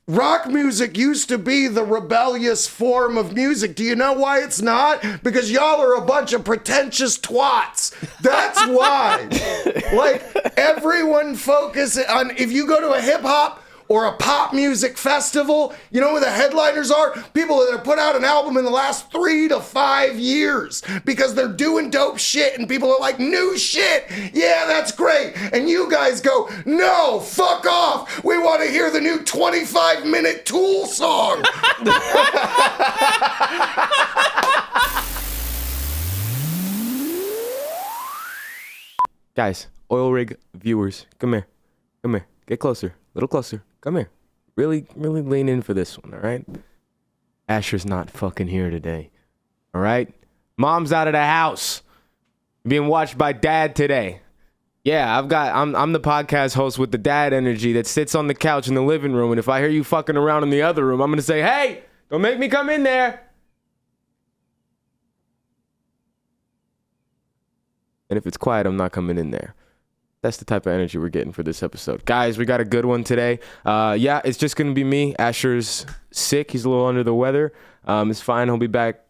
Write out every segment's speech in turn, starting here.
rock music used to be the rebellious form of music. Do you know why it's not? Because y'all are a bunch of pretentious twats. That's why. Like, everyone focuses on, if you go to a hip hop or a pop music festival, you know who the headliners are? People that have put out an album in the last 3 to 5 years because they're doing dope shit and people are like, new shit, yeah, that's great. And you guys go, no, fuck off. We want to hear the new 25-minute Tool song. Guys, oil rig viewers, come here. Come here. Get closer. A little closer. Come here. Really lean in for this one, all right? Asher's not fucking here today, all right? Mom's out of the house. Being watched by dad today. Yeah, I'm the podcast host with the dad energy that sits on the couch in the living room, and if I hear you fucking around in the other room, I'm gonna say, hey, don't make me come in there. And if it's quiet, I'm not coming in there. That's the type of energy we're getting for this episode. Guys, we got a good one today. Yeah, it's just going to be me. Asher's sick. He's a little under the weather. It's fine. He'll be back.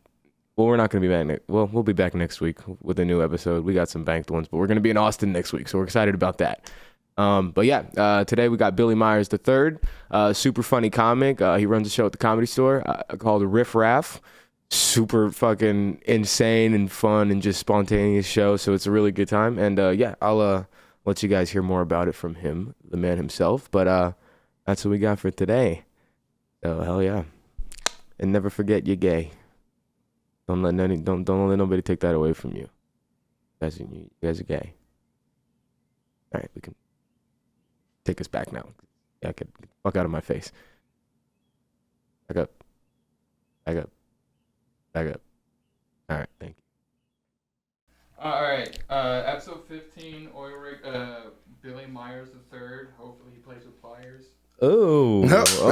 Well, we're not going to be back. We'll be back next week with a new episode. We got some banked ones, but we're going to be in Austin next week, so we're excited about that. But yeah, today we got Billy Myers III, super funny comic. He runs a show at the Comedy Store called Riff Raff. Super fucking insane and fun and just spontaneous show, so it's a really good time. And yeah, I'll let you guys hear more about it from him, the man himself. But that's what we got for today. So hell yeah. And never forget you're gay. Don't let nobody take that away from you. You guys are gay. All right, we can take us back now. Yeah, get the fuck out of my face. Back up. Back up. Back up. All right, thank you. All right, episode 15, oil rig, Billy Myers III. Hopefully he plays with pliers. Oh,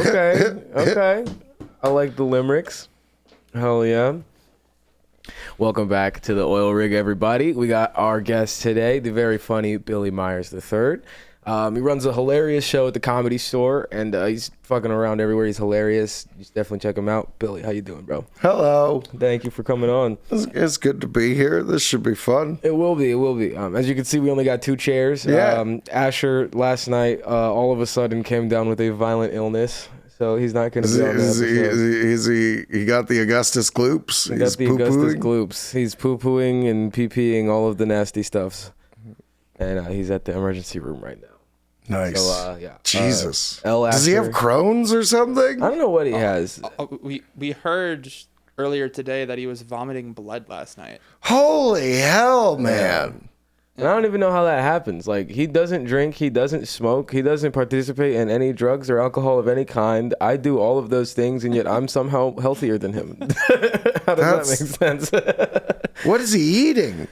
okay. I like the limericks. Hell yeah. Welcome back to the oil rig, everybody. We got our guest today, the very funny Billy Myers III. He runs a hilarious show at the Comedy Store, and he's fucking around everywhere. He's hilarious. You should definitely check him out. Billy, how you doing, bro? Hello. Thank you for coming on. It's good to be here. This should be fun. It will be. As you can see, we only got 2 chairs. Yeah. Asher, last night, all of a sudden came down with a violent illness, so he's not going to be on the episode. He got the Augustus gloops? He got the Augustus gloops. He's poo-pooing and pee-peeing all of the nasty stuffs. And he's at the emergency room right now. Nice. So, yeah. Jesus. Does he have Crohn's or something? I don't know what he has. We heard earlier today that he was vomiting blood last night. Holy hell, man. And I don't even know how that happens. Like, he doesn't drink, he doesn't smoke, he doesn't participate in any drugs or alcohol of any kind. I do all of those things, and yet I'm somehow healthier than him. How does that make sense? What is he eating?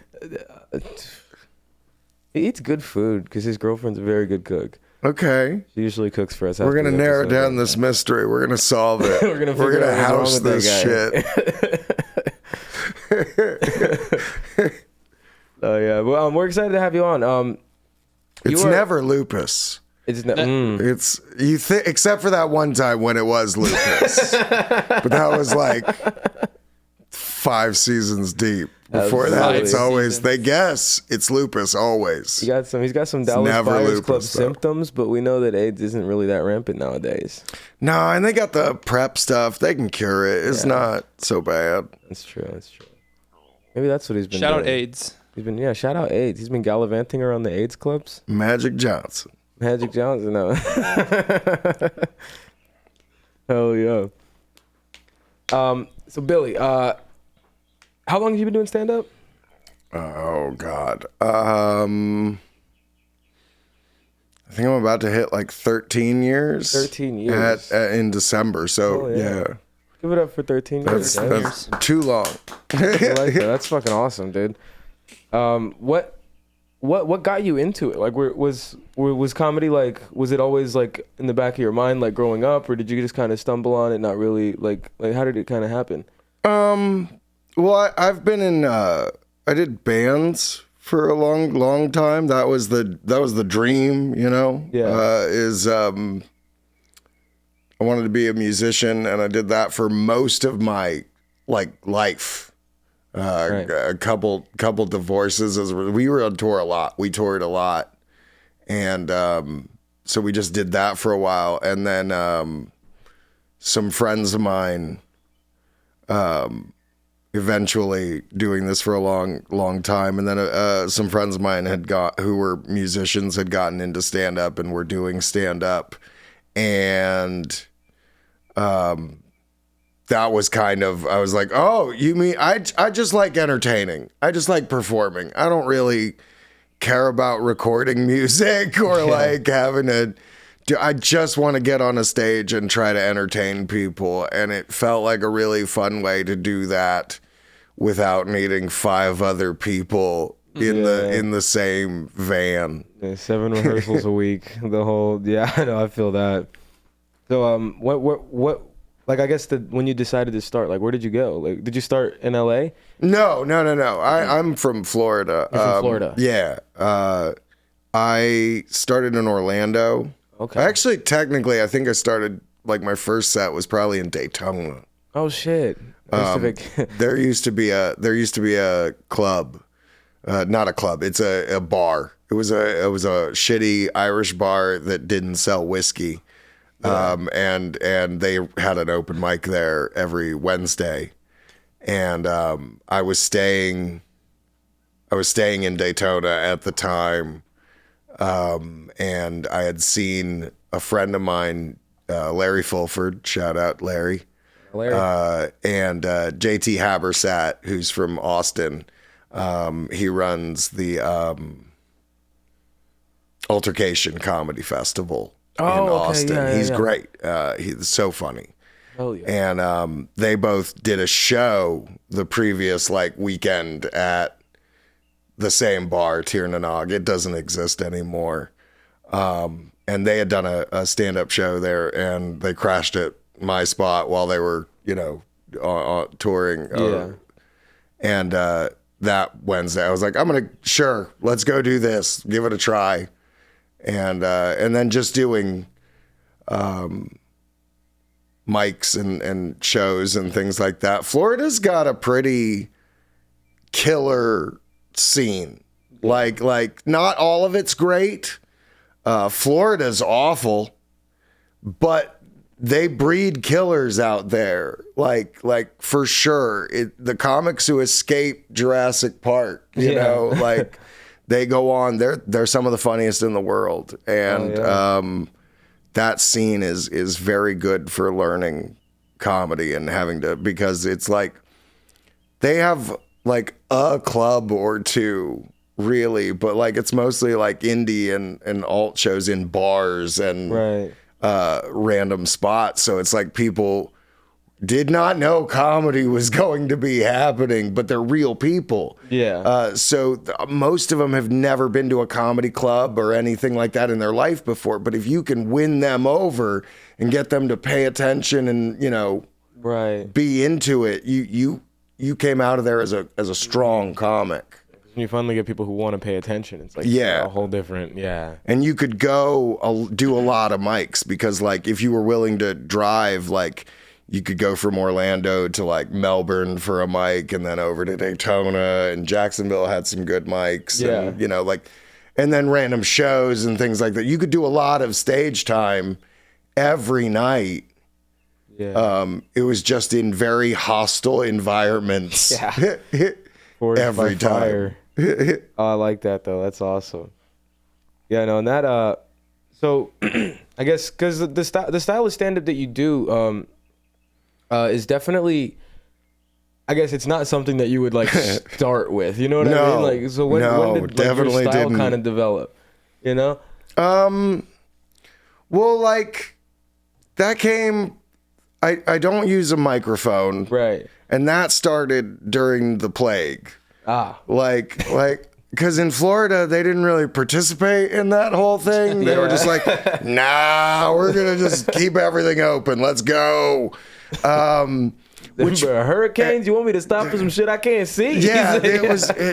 He eats good food because his girlfriend's a very good cook. Okay. She usually cooks for us. We're going to narrow down this mystery. We're going to solve it. We're going to house this shit. Oh, yeah. Well, we're excited to have you on. It's never lupus. It's except for that one time when it was lupus. But that was like 5 seasons deep. Before that, it's always, they guess it's lupus always. He's got some Dallas Buyers Club symptoms, but we know that AIDS isn't really that rampant nowadays. No, and they got the PrEP stuff. They can cure it. It's not so bad. That's true. Maybe that's what he's been doing. Shout out AIDS. Shout out AIDS. He's been gallivanting around the AIDS clubs. Magic Johnson, no. Hell yeah. So Billy, how long have you been doing stand-up? Oh, God. I think I'm about to hit like 13 years. 13 years. In December, so yeah. Give it up for 13 years. That's too long. I like that. That's fucking awesome, dude. What got you into it? Like, was comedy, like, was it always like in the back of your mind, like growing up, or did you just kind of stumble on it, not really, like how did it kind of happen? Well, I've been in. I did bands for a long time. That was the dream, you know. Yeah. I wanted to be a musician, and I did that for most of my life. Right. A couple divorces. We were on tour a lot. We toured a lot, and so we just did that for a while. And then some friends of mine, eventually doing this for a long time, and then some friends of mine who were musicians had gotten into stand up and were doing stand up, and that was kind of, I was like, oh, you mean I just like entertaining. I just like performing. I don't really care about recording music or like having I just want to get on a stage and try to entertain people. And it felt like a really fun way to do that without needing 5 other people in the same van. 7 rehearsals a week, the whole, I know, I feel that. So, what, like, I guess when you decided to start, like, where did you go? Like, did you start in LA? No. I'm from Florida. You're from Florida? Yeah. I started in Orlando. Okay. Actually, technically, I think I started, like, my first set was probably in Daytona. Oh, shit. There used to be a club, not a club. It's a bar. It was a shitty Irish bar that didn't sell whiskey. And they had an open mic there every Wednesday, and I was staying in Daytona at the time, and I had seen a friend of mine, Larry Fulford, shout out Larry, and JT Habersat, who's from Austin. He runs the Altercation Comedy Festival in Austin. Yeah, he's great. He's so funny. Oh yeah. And they both did a show the previous weekend at the same bar, Tirnanog. It doesn't exist anymore. And they had done a stand-up show there, and they crashed at my spot while they were, touring. And that Wednesday, I was like, let's go do this. Give it a try. And then just doing mics and shows and things like that. Florida's got a pretty killer scene. Like not all of it's great. Florida's awful, but they breed killers out there. Like for sure. The comics who escape Jurassic Park, you know, they go on. They're some of the funniest in the world, and that scene is very good for learning comedy and having to, because it's like they have a club or two really, but it's mostly indie and alt shows in bars and random spots. So it's people did not know comedy was going to be happening, but they're real people. So most of them have never been to a comedy club or anything like that in their life before. But if you can win them over and get them to pay attention and, be into it, you came out of there as a strong comic. When you finally get people who want to pay attention, it's a whole different, And you could go do a lot of mics because if you were willing to drive, you could go from Orlando to Melbourne for a mic, and then over to Daytona, and Jacksonville had some good mics, and and then random shows and things like that. You could do a lot of stage time every night. It was just in very hostile environments. Every time. Oh, I like that though. That's awesome. Yeah, no, and that so I guess because the style of stand-up that you do is definitely, I guess it's not something that you would start with. You know what I mean? So when did your style kind of develop? You know? Well, that came. I don't use a microphone, right? And that started during the plague. Because in Florida, they didn't really participate in that whole thing. They were just nah, we're going to just keep everything open. Let's go. Hurricanes? You want me to stop for some shit I can't see? Yeah,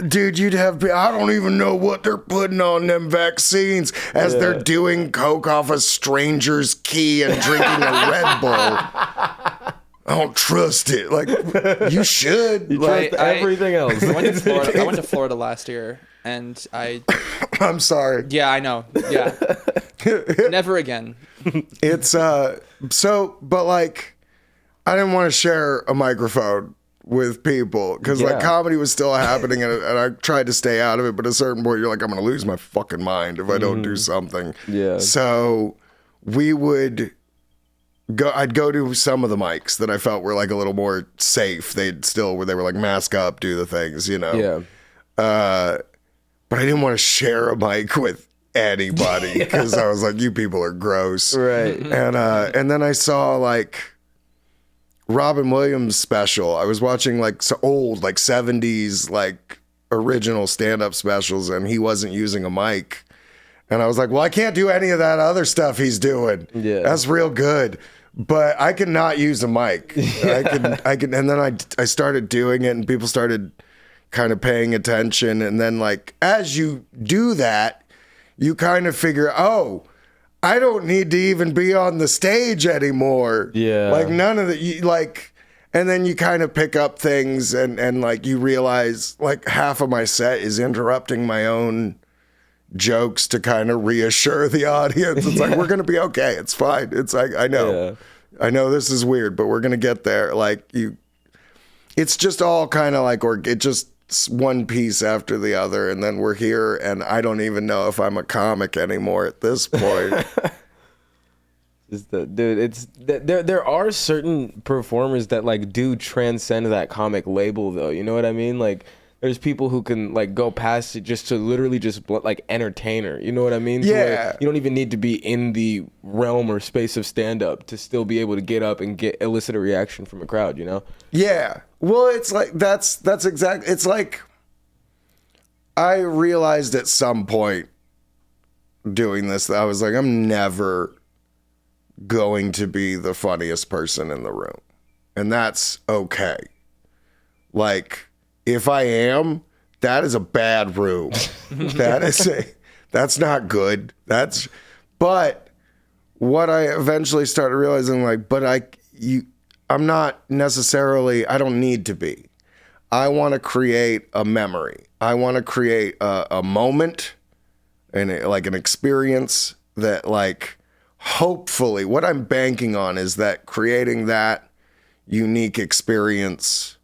dude, you'd have, I don't even know what they're putting on them vaccines as they're doing coke off a stranger's key and drinking a Red Bull. I don't trust it. Like, you should. You trust everything else. I went to Florida last year, and I'm sorry. Yeah, I know. Yeah. Never again. It's, but like, I didn't want to share a microphone with people because like comedy was still happening and I tried to stay out of it. But at a certain point, you're like, I'm going to lose my fucking mind if I don't do something. Yeah. So we would I'd go to some of the mics that I felt were like a little more safe. They were like mask up, do the things, you know? Yeah. But I didn't want to share a mic with anybody because I was like, you people are gross. Right. And then I saw like Robin Williams special. I was watching like old, like 70s, like original stand-up specials, and he wasn't using a mic. And I was like, well, I can't do any of that other stuff he's doing. Yeah. That's real good. But I can not use a mic. I can, and then I started doing it and people started kind of paying attention. And then like, as you do that, you kind of figure, oh, I don't need to even be on the stage anymore. Yeah. Like none of the, like, and then you kind of pick up things and like you realize like half of my set is interrupting my own jokes to kind of reassure the audience. It's like, we're going to be okay. It's fine. It's like, I know this is weird, but we're going to get there. Like it's just all kind of like, or it just one piece after the other. And then we're here and I don't even know if I'm a comic anymore at this point. There are certain performers that like do transcend that comic label though. You know what I mean? Like, there's people who can like go past it just to literally just like entertainer. You know what I mean? Yeah. You don't even need to be in the realm or space of stand up to still be able to get up and elicit a reaction from a crowd, you know? Yeah. Well, it's like, that's exactly, it's like, I realized at some point doing this, that I was like, I'm never going to be the funniest person in the room. And that's okay. Like, if I am, that is a bad room. That's not good. But what I eventually started realizing, like, I'm not necessarily, I don't need to be. I want to create a memory. I want to create a moment and like an experience that like, hopefully what I'm banking on is that creating that unique experience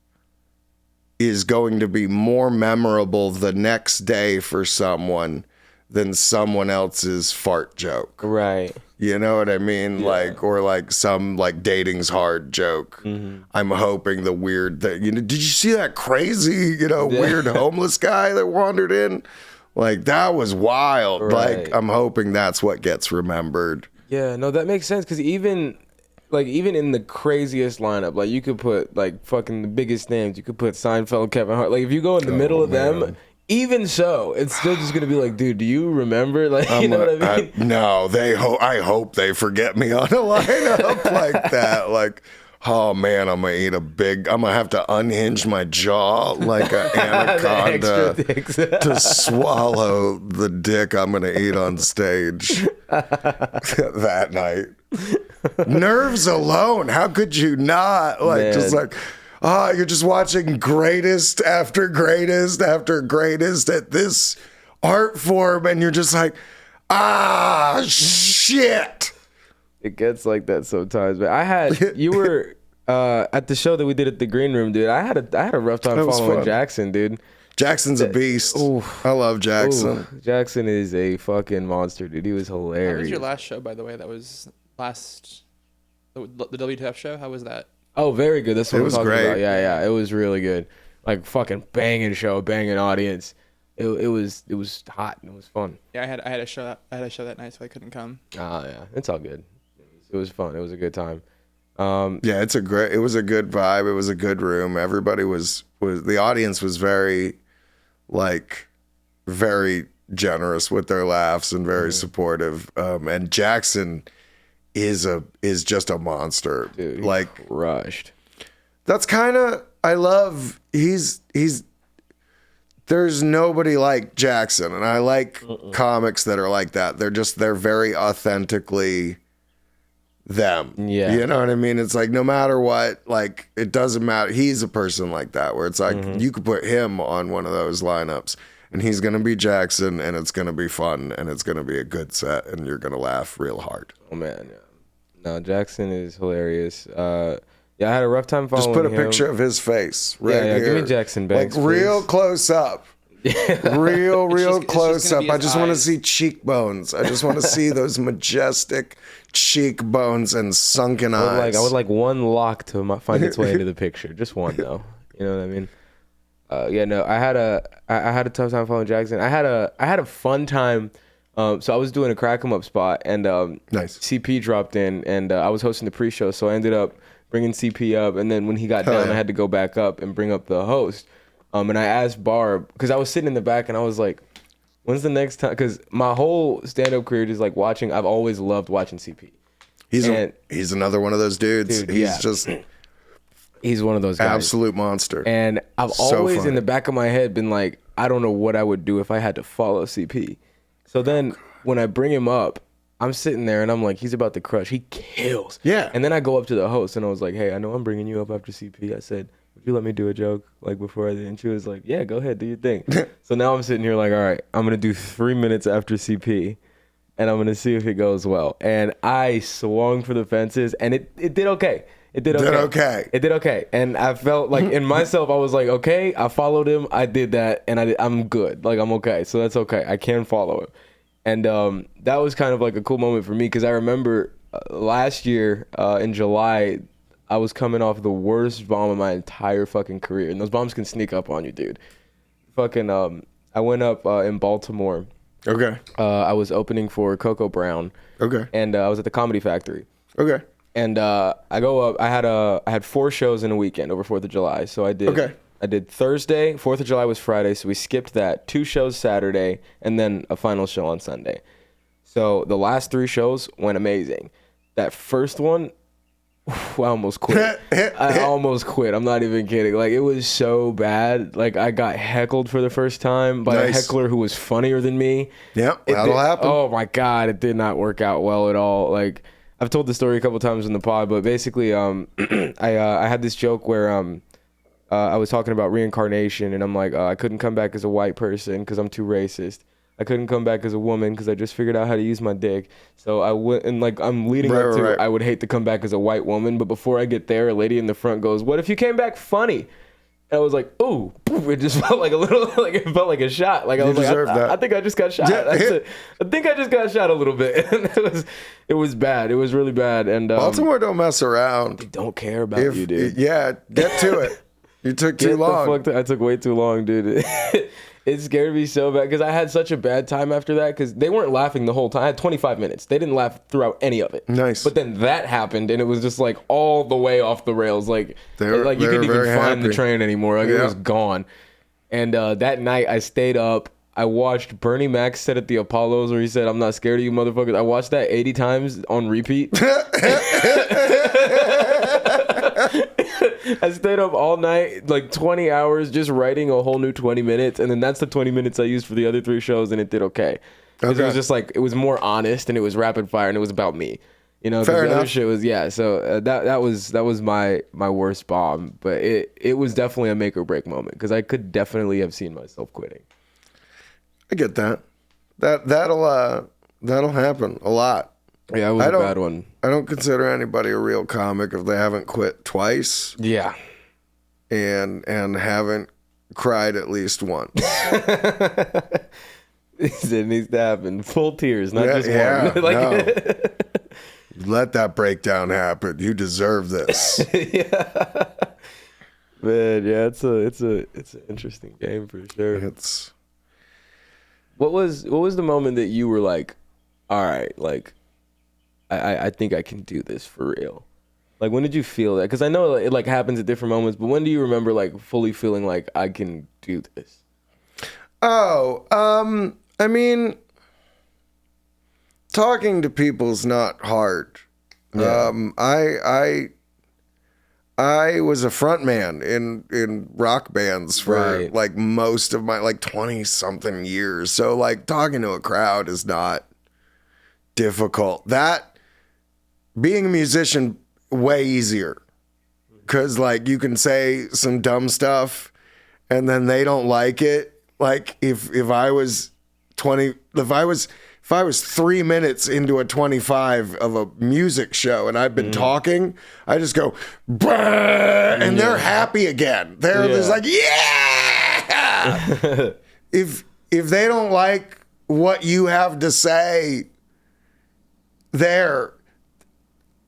is going to be more memorable the next day for someone than someone else's fart joke. Right. You know what I mean? Yeah. Like, or like some like dating's hard joke. Mm-hmm. I'm hoping the weird thing, did you see that crazy, weird homeless guy that wandered in? Like, that was wild. Right. Like, I'm hoping that's what gets remembered. Yeah, no, that makes sense. Cause even in the craziest lineup, like you could put like fucking the biggest names. You could put Seinfeld, Kevin Hart. Like if you go in the middle of them, even so, it's still just gonna be like, dude, do you remember? Like, you know what I mean? No, I hope they forget me on a lineup like that. Like, oh man, I'm gonna have to unhinge my jaw like an anaconda to swallow the dick I'm gonna eat on stage that night. Nerves alone, how could you not? Like, man. Just like, you're just watching greatest after greatest after greatest at this art form, and you're just like, shit. It gets like that sometimes, but you were at the show that we did at the Green Room, dude. I had a rough time following Jackson, dude. Jackson's a beast. I love Jackson. Jackson is a fucking monster, dude. He was hilarious. How was your last show, by the way? That was the WTF show. How was that? Oh, very good. That's what I'm talking great. about. Yeah. It was really good. Like fucking banging show, banging audience. It was hot and it was fun. Yeah, I had a show that night, so I couldn't come. Yeah, it's all good. It was fun. It was a good time. Yeah, it was a good vibe. It was a good room. Everybody the audience was very generous with their laughs and very supportive. And Jackson is just a monster. Dude, like crushed. That's kind of, I love, he's, there's nobody like Jackson. And I like comics that are like that. They're very authentically them. Yeah. You know what I mean? It's like, no matter what, like, it doesn't matter. He's a person like that, where it's like, you could put him on one of those lineups and he's going to be Jackson, and it's going to be fun, and it's going to be a good set, and you're going to laugh real hard. Oh man, yeah. No, Jackson is hilarious. Yeah, I had a rough time following Just put a him. picture of his face right Yeah, here. give me Jackson Banks, like real please. close up. Real just close gonna up. be I his just want to eyes. see cheekbones. I just want to see those majestic cheekbones and sunken eyes. I would like one lock to find its way into the picture. Just one though. You know what I mean? Yeah, no, I had a tough time following Jackson. I had a fun time. So I was doing a crack 'em up spot, and Nice. CP dropped in, and I was hosting the pre-show, so I ended up bringing CP up, and then when he got down, yeah. I had to go back up and bring up the host. And I asked Barb, because I was sitting in the back, and I was like, when's the next time? Because my whole stand-up career is like watching. I've always loved watching CP. He's another one of those dudes. Dude, He's yeah. just He's one of those guys. absolute monster. And I've So always funny. in the back of my head been like, I don't know what I would do if I had to follow CP. So then when I bring him up, I'm sitting there and I'm like, he's about to crush. He kills. Yeah. And then I go up to the host and I was like, hey, I know I'm bringing you up after CP. I said, would you let me do a joke like before I did? And she was like, yeah, go ahead, do your thing. So now I'm sitting here like, all right, I'm going to do 3 minutes after CP. And I'm going to see if it goes well. And I swung for the fences and it did okay. It did okay. It did okay. And I felt like in myself, I was like, okay, I followed him. I did that and I'm good. Like, I'm okay. So that's okay. I can follow him. And that was kind of like a cool moment for me because I remember last year in July, I was coming off the worst bomb of my entire fucking career. And those bombs can sneak up on you, dude. Fucking, I went up in Baltimore. Okay. I was opening for Coco Brown. Okay. And I was at the Comedy Factory. Okay. And I go up. I had 4 shows in a weekend over 4th of July. So I did. Okay. I did Thursday. 4th of July was Friday, so we skipped that. 2 shows Saturday, and then a final show on Sunday. So the last 3 shows went amazing. That first one, I almost quit. I almost quit. I'm not even kidding. Like, it was so bad. Like, I got heckled for the first time by a Nice. heckler who was funnier than me. Yep, that'll happen. Oh my God, it did not work out well at all. Like, I've told the story a couple times in the pod, but basically, I had this joke where I was talking about reincarnation, and I'm like, I couldn't come back as a white person because I'm too racist. I couldn't come back as a woman because I just figured out how to use my dick. So I went, and like I'm leading up to, Right. I would hate to come back as a white woman, but before I get there, a lady in the front goes, "What if you came back funny?" And I was like, "Ooh!" It just felt like a little, like it felt like a shot. Like I You was like, deserve that. I think I just got shot. Yeah. That's it. I think I just got shot a little bit. And it was bad. It was really bad. And Baltimore don't mess around. they don't care about you, dude. Yeah, get to it. You took too long. I took way too long, dude. It scared me so bad because I had such a bad time after that because they weren't laughing the whole time. I had 25 minutes. They didn't laugh throughout any of it. Nice. But then that happened and it was just like all the way off the rails. Like, They were you couldn't even very find the happy. train anymore. Like, it Yeah. was gone. And that night I stayed up. I watched Bernie Mac set at the Apollos where he said, "I'm not scared of you motherfuckers." I watched that 80 times on repeat. I stayed up all night, like 20 hours, just writing a whole new 20 minutes. And then that's the 20 minutes I used for the other 3 shows, and it did okay. 'Cause it was just like, it was more honest, and it was rapid fire, and it was about me. You know, 'cause Fair the other enough. shit was, yeah. So that was my worst bomb. But it was definitely a make or break moment, because I could definitely have seen myself quitting. I get that. That'll happen a lot. Yeah, it was a bad one. I don't consider anybody a real comic if they haven't quit twice Yeah. and haven't cried at least once. It needs to happen. Full tears, not just Yeah, one. Like, no. Let that breakdown happen. You deserve this. yeah. Man, yeah, it's an interesting game for sure. It's What was the moment that you were like, all right, like I think I can do this for real? Like, when did you feel that? Because I know it like happens at different moments, but when do you remember like fully feeling like I can do this? I mean, talking to people's not hard. Yeah. I was a front man in rock bands for like most of my like 20 something years. So like talking to a crowd is not difficult. That being a musician way easier, because like you can say some dumb stuff and then they don't like it. Like if I was 3 minutes into a 25 of a music show and I've been talking, I just go, "Bah!" and they're happy again. They're just like, yeah. If they don't like what you have to say,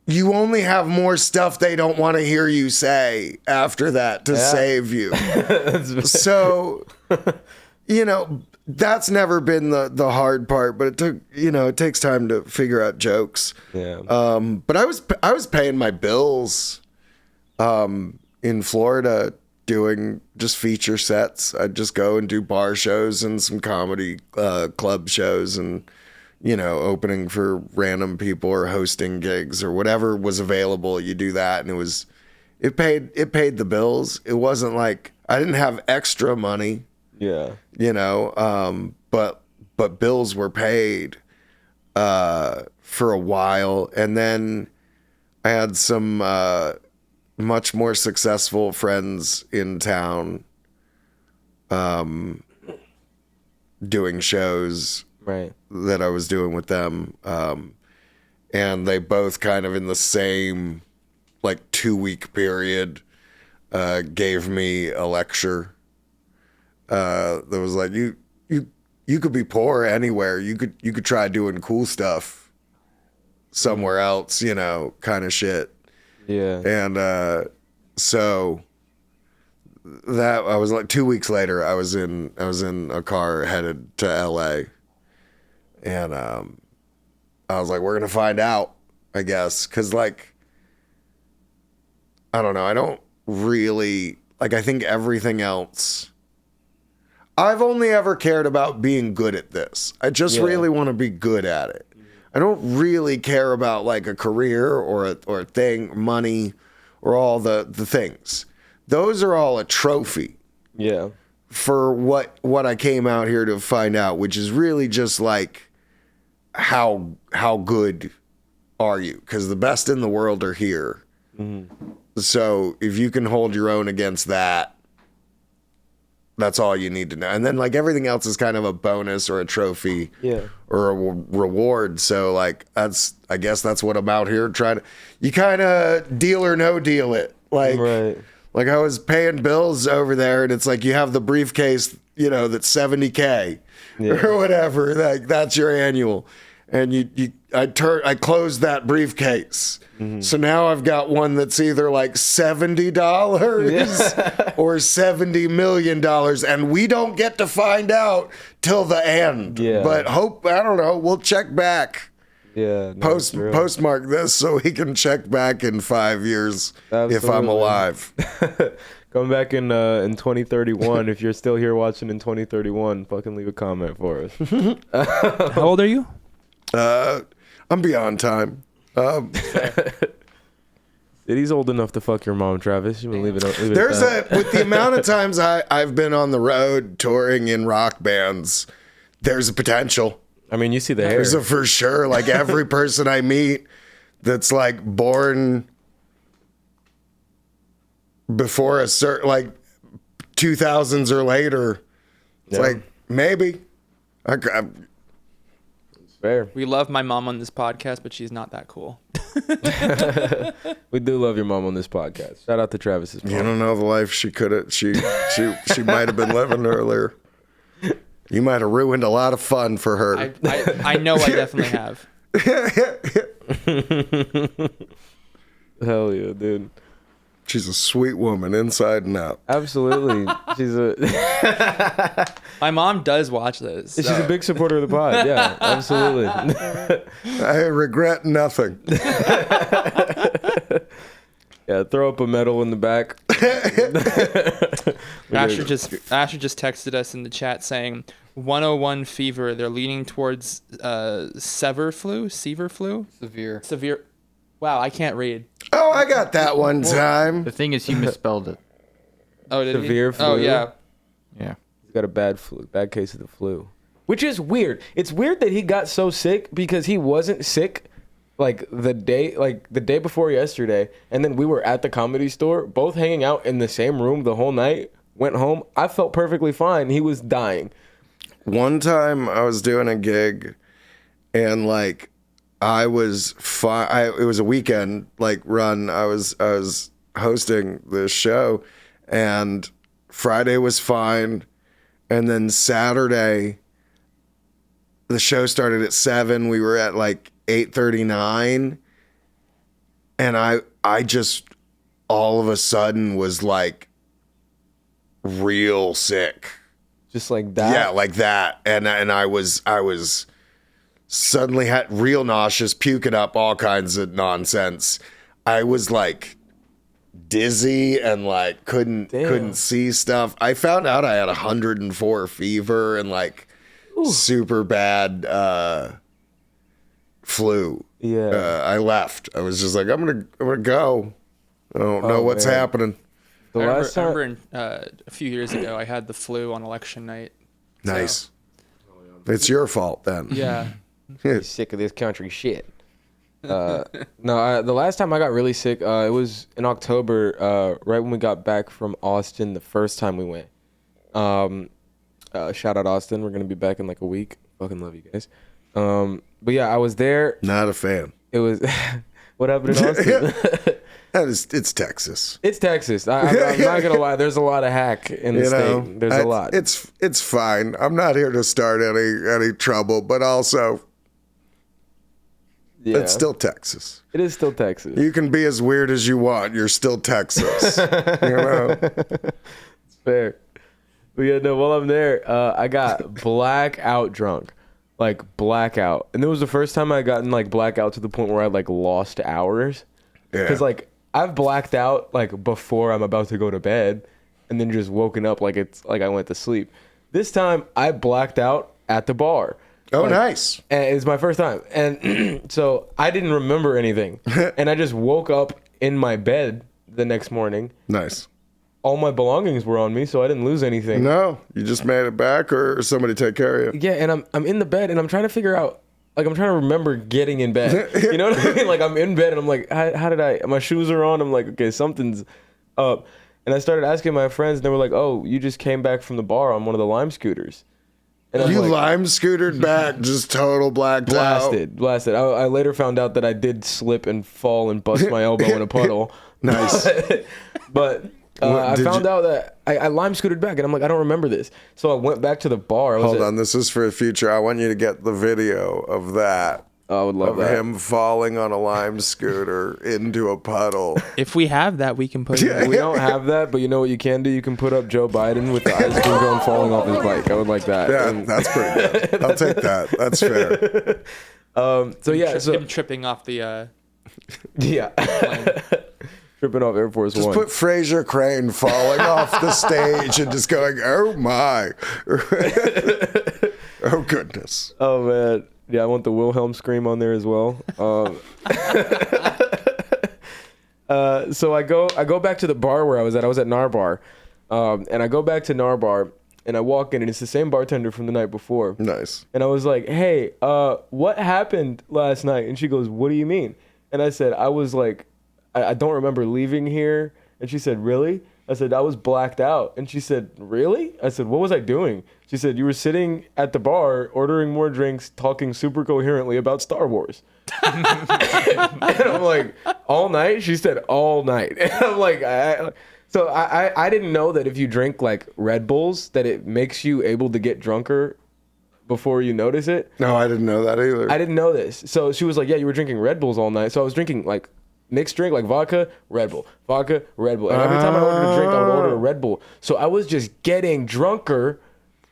you only have more stuff they don't want to hear you say after that to save you. So, that's never been the hard part, but it takes time to figure out jokes. Yeah. But I was paying my bills in Florida doing just feature sets. I'd just go and do bar shows and some comedy club shows and opening for random people or hosting gigs or whatever was available. You do that, and it paid the bills. It wasn't like I didn't have extra money. Yeah. But bills were paid for a while, and then I had some much more successful friends in town doing shows that I was doing with them, and they both kind of in the same like 2-week period gave me a lecture that was like, you could be poor anywhere. You could try doing cool stuff somewhere else, kind of shit. Yeah. And so that I was like 2 weeks later, I was in a car headed to LA, and I was like, we're gonna find out, I guess, because like I don't know, I don't really like. I think everything else. I've only ever cared about being good at this. I just really want to be good at it. I don't really care about like a career or a thing, money, or all the things. Those are all a trophy. Yeah. For what I came out here to find out, which is really just like how good are you? Because the best in the world are here. Mm-hmm. So if you can hold your own against that, that's all you need to know. And then like everything else is kind of a bonus or a trophy or a reward. So like I guess that's what I'm out here trying to, you kind of deal or no deal it. Like, like I was paying bills over there and it's like, you have the briefcase, that's $70K or whatever. Like that's your annual. And I closed that briefcase. Mm-hmm. So now I've got one that's either like $70 or $70 million. And we don't get to find out till the end. Yeah. But I don't know, we'll check back. Yeah. No, postmark this so we can check back in 5 years. Absolutely. If I'm alive. Come back in 2031. If you're still here watching in 2031, fucking leave a comment for us. How old are you? I'm beyond time. He's old enough to fuck your mom, Travis. You leave it There's with the amount of times I've been on the road touring in rock bands, there's a potential. I mean, you see the hair. There's a for sure. Like every person I meet that's like born before a certain like 2000s or later, it's like maybe. Fair. We love my mom on this podcast, but she's not that cool. We do love your mom on this podcast. Shout out to Travis's mom. You don't know the life she could have. She might have been living earlier. You might have ruined a lot of fun for her. I know I definitely have. Hell yeah, dude. She's a sweet woman inside and out. Absolutely. She's My mom does watch this. She's a big supporter of the pod. Yeah, absolutely. I regret nothing. Yeah, throw up a medal in the back. Asher just texted us in the chat saying 101 fever. They're leaning towards severe flu. Severe. Wow, I can't read. Oh, I got that one time. The thing is, he misspelled it. Oh, did Severe he? flu? Oh, yeah. Yeah. He's got a bad case of the flu. Which is weird. It's weird that he got so sick because he wasn't sick like the day before yesterday, and then we were at the Comedy Store, both hanging out in the same room the whole night. Went home. I felt perfectly fine. He was dying. One time I was doing a gig, and like I was fine. It was a weekend like run. I was hosting this show, and Friday was fine, and then Saturday the show started at 7. We were at like 8:39, and I just all of a sudden was like real sick. Just like that. Yeah, like that. And I was suddenly had real nauseous, puking up all kinds of nonsense. I was like dizzy and like couldn't see stuff. I found out I had 104 fever and like super bad flu. Yeah. I left. I was just like, I'm gonna go. I don't know what's happening. The last I time. remember a few years ago, I had the flu on election night. Nice. It's your fault then. Yeah. Sick of this country shit. No, the last time I got really sick, it was in October, right when we got back from Austin the first time we went. Shout out Austin. We're going to be back in like a week. Fucking love you guys. But yeah, I was there. Not a fan. It was, what happened in Austin? It's Texas. It's Texas. I'm not going to lie. There's a lot of hack in the state. There's a lot. It's fine. I'm not here to start any trouble, but also it's still Texas. It is still Texas. You can be as weird as you want. You're still Texas. It's fair. But yeah, no, while I'm there, I got blackout drunk. Like blackout. And it was the first time I gotten like blackout to the point where I like lost hours. Yeah. Because like I've blacked out like before I'm about to go to bed and then just woken up like it's like I went to sleep. This time I blacked out at the bar. Oh, like, nice. And it's my first time. And so I didn't remember anything. And I just woke up in my bed the next morning. Nice. All my belongings were on me, so I didn't lose anything. No, you just made it back, or somebody take care of you. Yeah, and I'm in the bed, and I'm trying to figure out, like, I'm trying to remember getting in bed. You know what I mean? Like, I'm in bed, and I'm like, how did my shoes are on. I'm like, okay, something's up. And I started asking my friends, and they were like, oh, you just came back from the bar on one of the Lime scooters. And I'm You like, lime scootered back, just total blacked out. Blasted. I later found out that I did slip and fall and bust my elbow in a puddle. Nice. But I found out that I lime scooted back, and I'm like, I don't remember this. So I went back to the bar. Hold on, this is for the future. I want you to get the video of that. I would love of that. him falling on a lime scooter into a puddle. If we have that, we can put it. We don't have that, but you know what you can do? You can put up Joe Biden with the ice cream cone falling off his bike. I would like that. Yeah, And- that's pretty good. I'll take that. That's fair. so yeah, Him tripping off the yeah, tripping off Air Force Just One. put Fraser Crane falling off the stage and just going, oh my. Oh goodness. Oh man, yeah, I want the Wilhelm scream on there as well. So I go back to the bar where I was at. I was at Narbar, and I go back to Narbar, and I walk in, and it's the same bartender from the night before. Nice. And I was like, hey, what happened last night? And she goes, what do you mean? And I said, I was like, I don't remember leaving here. And she said, really? I said, I was blacked out. And she said, really? I said, what was I doing? She said, you were sitting at the bar, ordering more drinks, talking super coherently about Star Wars. And I'm like, all night? She said, all night. And I'm like, I didn't know that if you drink like Red Bulls, that it makes you able to get drunker before you notice it. No, I didn't know that either. I didn't know this. So she was like, yeah, you were drinking Red Bulls all night. So I was drinking like mixed drink, like vodka, Red Bull, vodka, Red Bull. And every time I ordered a drink, I would order a Red Bull. So I was just getting drunker,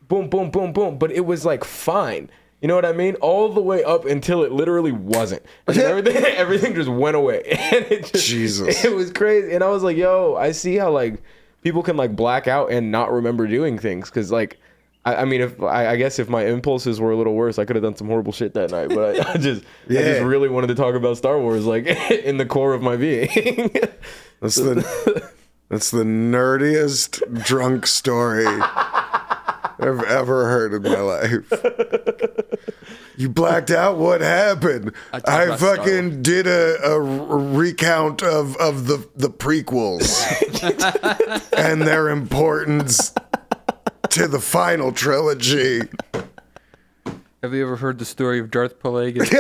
boom, boom, boom, boom. But it was like fine. You know what I mean? All the way up until it literally wasn't. And then everything just went away. And it just, Jesus. It was crazy. And I was like, yo, I see how like people can like black out and not remember doing things. Cause like, I mean, if I guess if my impulses were a little worse, I could have done some horrible shit that night. But I just really wanted to talk about Star Wars, like in the core of my being. That's the nerdiest drunk story I've ever heard in my life. You blacked out? What happened? I fucking did a recount of the prequels and their importance to the final trilogy. Have you ever heard the story of Darth Plagueis?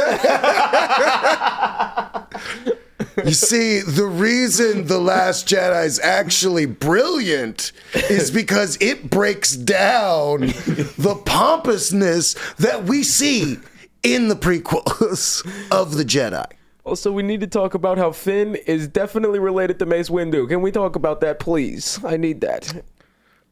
You see, the reason The Last Jedi is actually brilliant is because it breaks down the pompousness that we see in the prequels of the Jedi. Also, we need to talk about how Finn is definitely related to Mace Windu. Can we talk about that, please? I need that.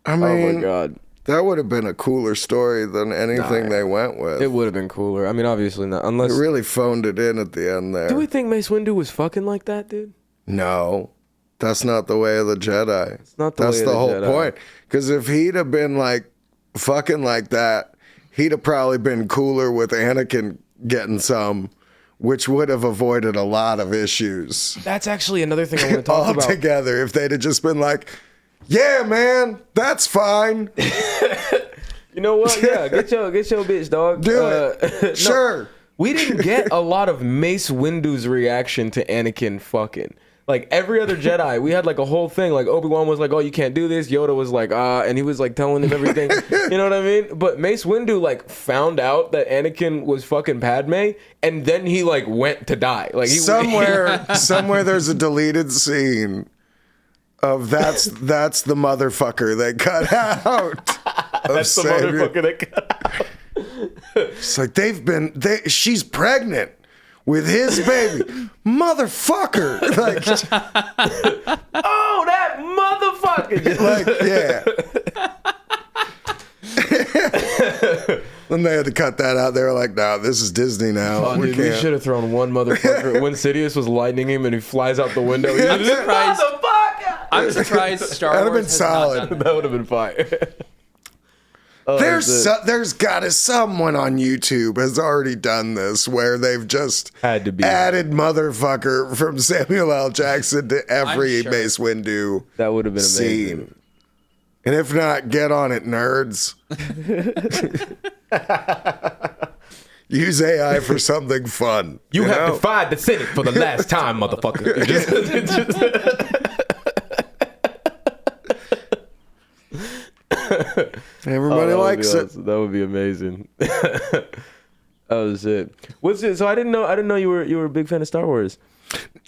I mean, oh my God. That would have been a cooler story than anything they went with. It would have been cooler. I mean, obviously not. Unless they really phoned it in at the end there. Do we think Mace Windu was fucking like that, dude? No. That's not the way of the Jedi. It's not the That's way of the the whole Jedi. point. Because if he'd have been like fucking like that, he'd have probably been cooler with Anakin getting some, which would have avoided a lot of issues. That's actually another thing I want to talk about. Altogether, if they'd have just been like, yeah, man, that's fine. You know what? Yeah, get your bitch, dog. Do it. No, Sure. we didn't get a lot of Mace Windu's reaction to Anakin fucking. Like every other Jedi, we had like a whole thing. Like Obi-Wan was like, "Oh, you can't do this." Yoda was like, and he was like telling him everything. You know what I mean? But Mace Windu like found out that Anakin was fucking Padme, and then he like went to die. Like somewhere there's a deleted scene of that's the motherfucker that cut out. That's the motherfucker that cut out. It's like she's pregnant with his baby. Motherfucker. Like, oh, that motherfucker. Like, yeah. Then they had to cut that out. They were like, "No, this is Disney now. Oh, dude, we should have thrown one motherfucker. When Sidious was lightning him and he flies out the window, he's like, motherfucker! I'm surprised Star That'd have Wars been has solid. not done That would have been fire. There's gotta someone on YouTube has already done this where they've just Had to be. added motherfucker from Samuel L. Jackson to every I'm sure. Mace Windu That would have been amazing. scene. And if not, get on it, nerds. Use AI for something fun. You have know? defied the Senate for the last time, motherfucker. Everybody likes it. Awesome. That would be amazing. Oh shit! What's it? So I didn't know you were a big fan of Star Wars.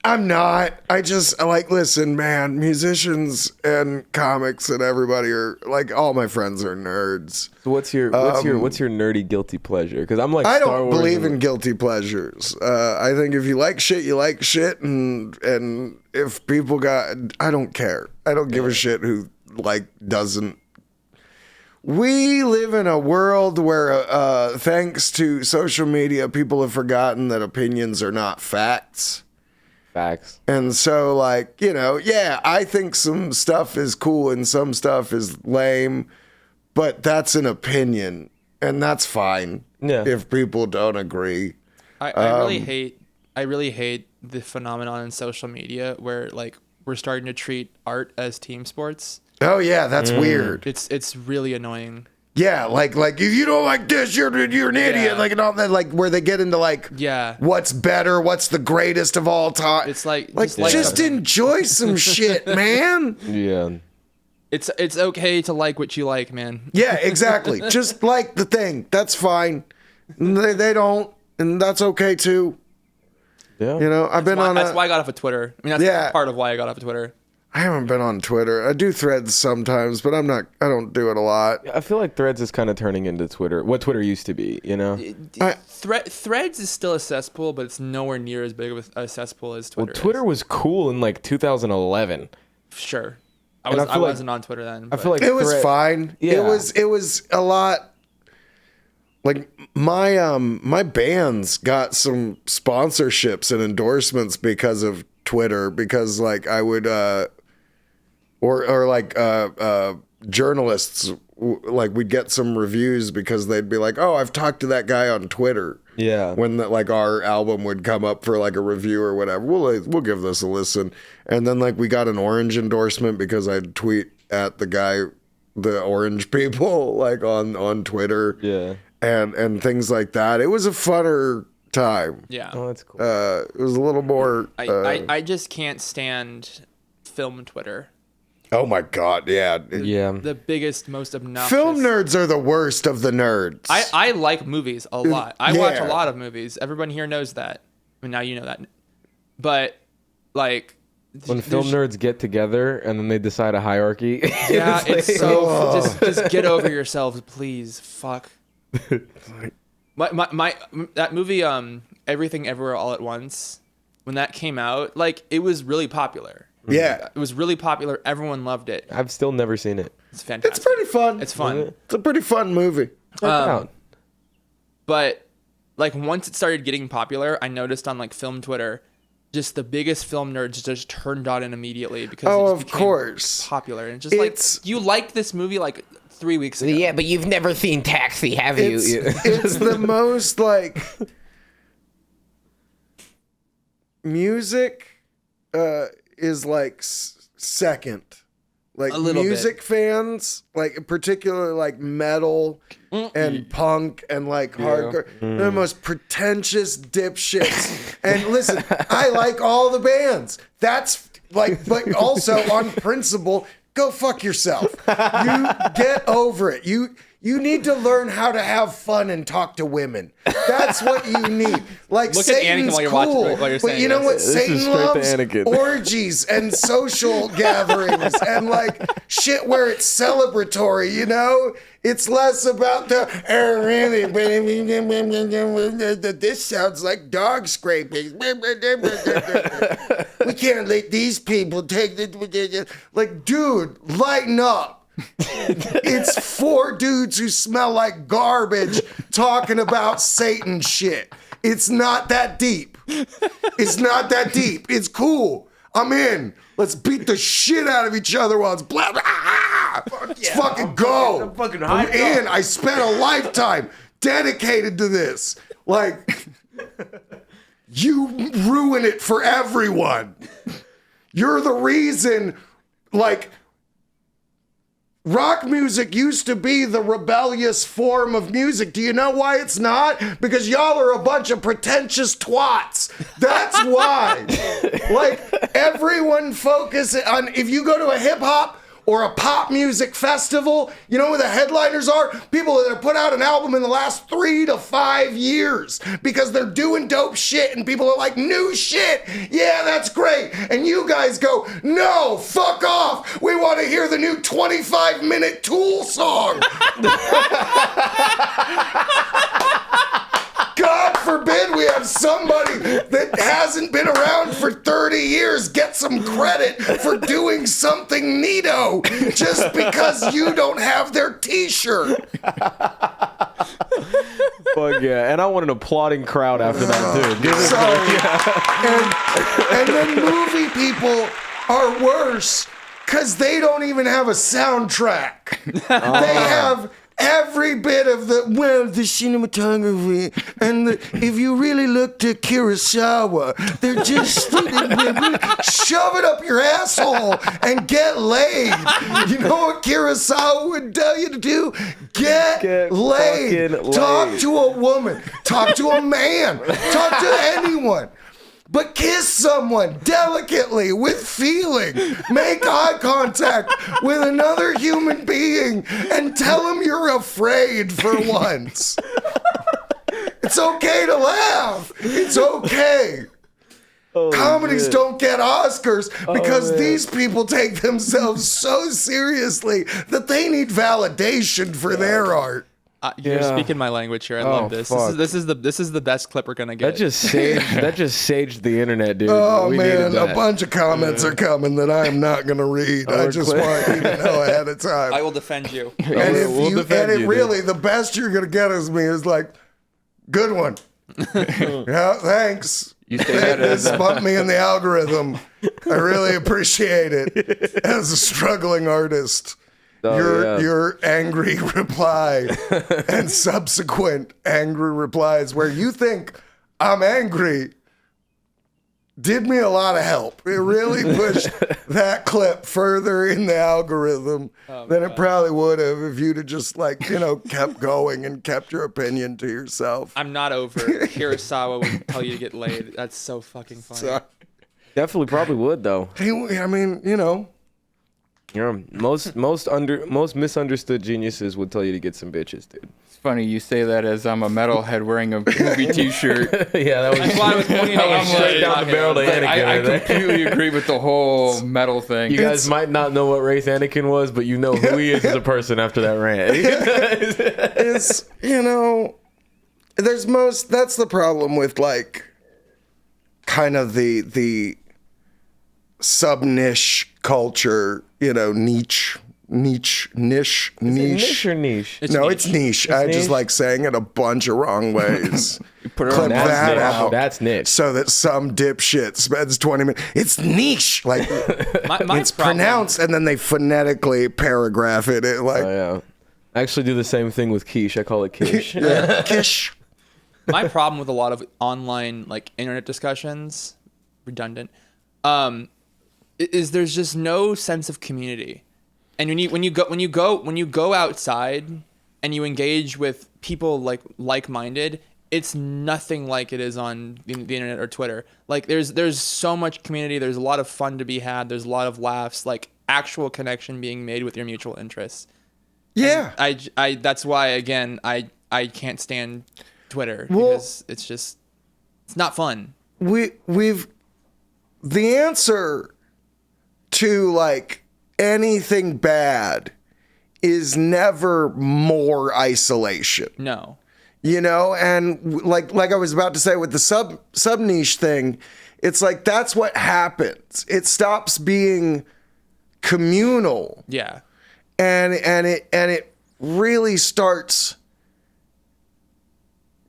I'm not. I just like, listen, man, musicians and comics and everybody are like, all my friends are nerds. So what's your nerdy guilty pleasure? Because I'm like, I Star don't Wars believe and- in guilty pleasures. I think if you like shit, you like shit, and if people I don't care. I don't give a shit who like doesn't. We live in a world where, thanks to social media, people have forgotten that opinions are not facts. Facts. And so, like, you know, yeah, I think some stuff is cool and some stuff is lame, but that's an opinion, and that's fine. Yeah. If people don't agree. I really hate the phenomenon in social media where like we're starting to treat art as team sports. Oh yeah, that's weird. It's really annoying. Yeah, like if you don't like this, you're an idiot. Yeah. Like, and all that, like where they get into like, Yeah. what's better, what's the greatest of all time. It's like just enjoy some shit, man. Yeah. it's okay to like what you like, man. Yeah, exactly. Just like the thing. That's fine. They don't, and that's okay too. Yeah. You know, That's why I got off of Twitter. I mean, that's Yeah. part of why I got off of Twitter. I haven't been on Twitter. I do Threads sometimes, but I don't do it a lot. I feel like Threads is kind of turning into Twitter. What Twitter used to be, you know? Threads is still a cesspool, but it's nowhere near as big of a cesspool as Twitter. Well, Twitter was cool in like 2011. Sure. And I feel like- wasn't on Twitter then. I feel like It was Thread- fine. Yeah. It was a lot. Like my bands got some sponsorships and endorsements because of Twitter, because like I would or like journalists, like we'd get some reviews because they'd be like, oh, I've talked to that guy on Twitter. Yeah. When like our album would come up for like a review or whatever, we'll give this a listen. And then like we got an Orange endorsement because I'd tweet at the Orange people like on Twitter. Yeah. And things like that. It was a funner time. Yeah. Oh, that's cool. It was a little more. I just can't stand film Twitter. Oh my God, yeah. Yeah. The biggest, most obnoxious. Film nerds are the worst of the nerds. I like movies a lot. I watch Yeah. a lot of movies. Everyone here knows that. I mean, now you know that. But like, When film nerds get together and then they decide a hierarchy. yeah, it's so just get over yourselves, please. Fuck. my that movie, Everything Everywhere All at Once, when that came out, like it was really popular. Yeah. It was really popular. Everyone loved it. I've still never seen it. It's fantastic. It's pretty fun. It's fun. It's a pretty fun movie. Check it out. But like once it started getting popular, I noticed on like film Twitter, just the biggest film nerds just turned on it immediately because Oh, it of just became course. popular. And just like you liked this movie like 3 weeks ago. Yeah, but you've never seen Taxi, have you? It's the most like music is like second. Like A little music fans, like in particular like metal and punk and like hardcore, they're the most pretentious dipshits. And listen, I like all the bands. That's like, but also on principle, go fuck yourself. You get over it. You need to learn how to have fun and talk to women. That's what you need. Like Look at Anakin Satan's while you're cool, watching- while you're but saying you know this. what This is Satan straight to loves? Anakin. Orgies and social gatherings and like shit where it's celebratory. You know, it's less about the this sounds like dog scraping. We can't let these people take the like, dude, lighten up. It's 4 dudes who smell like garbage talking about Satan shit. It's not that deep. It's not that deep. It's cool. I'm in. Let's beat the shit out of each other while it's blah, blah, ah. Let's fucking go. I'm in. I spent a lifetime dedicated to this. Like, you ruin it for everyone. You're the reason, like, rock music used to be the rebellious form of music. Do you know why it's not? Because y'all are a bunch of pretentious twats. That's why. Like, everyone focuses on, if you go to a hip hop or a pop music festival, you know who the headliners are? People that have put out an album in the last 3 to 5 years because they're doing dope shit and people are like, new shit. Yeah, that's great. And you guys go, no, fuck off. We want to hear the new 25-minute Tool song. God forbid we have somebody that hasn't been around for 30 years get some credit for doing something neato just because you don't have their t-shirt. Fuck yeah. And I want an applauding crowd after that, too. And then movie people are worse because they don't even have a soundtrack. They have every bit of the cinematography, and if you really look to Kurosawa, they're just shove it up your asshole and get laid. You know what Kurosawa would tell you to do? Get laid. Talk to a woman. Talk to a man. Talk to anyone. But kiss someone delicately with feeling. Make eye contact with another human being and tell them you're afraid for once. It's okay to laugh. It's okay. Comedies don't get Oscars because these people take themselves so seriously that they need validation for their art. You're speaking my language here. I love this. Fuck. This is the best clip we're gonna get. That just saged the internet, dude. Oh We man, needed that. a bunch of comments are coming that I am not going to read. I just want you to know ahead of time. I will defend you. And if We'll you defend and it you, really, the best you're going to get is me is like, good one. Yeah, thanks. You say that This bumped me in the algorithm. I really appreciate it as a struggling artist. your angry reply and subsequent angry replies where you think I'm angry did me a lot of help. It really pushed that clip further in the algorithm than it probably would have if you'd have just kept going and kept your opinion to yourself. I'm not over it. Kurosawa would tell you to get laid. That's so fucking funny. So, Definitely probably would though. I mean, Most misunderstood geniuses would tell you to get some bitches, dude. It's funny you say that as I'm a metalhead wearing a movie T-shirt. Yeah, that was That's why I was pointing out straight down the barrel to Anakin. I completely agree with the whole metal thing. You guys might not know what race Anakin was, but you know who he is as a person after that rant. it's that's the problem with kind of the sub-niche culture, niche. Niche or niche? It's niche. I just like saying it a bunch of wrong ways. Put it Clip on that niche. out. That's niche. So that some dipshit spends 20 minutes. It's niche. Like My it's problem- pronounced and then they phonetically paragraph it. Oh yeah. I actually do the same thing with quiche. I call it quiche. Kish. My problem with a lot of online internet discussions, redundant, is there's just no sense of community. And when you go outside and you engage with people like-minded, it's nothing like it is on the internet or Twitter. There's so much community. There's a lot of fun to be had. There's a lot of laughs, actual connection being made with your mutual interests. Yeah. And I that's why again I can't stand Twitter because it's not fun. We've the answer to anything bad is never more isolation. No. And like I was about to say with the sub niche thing, it's that's what happens. It stops being communal. Yeah. And it really starts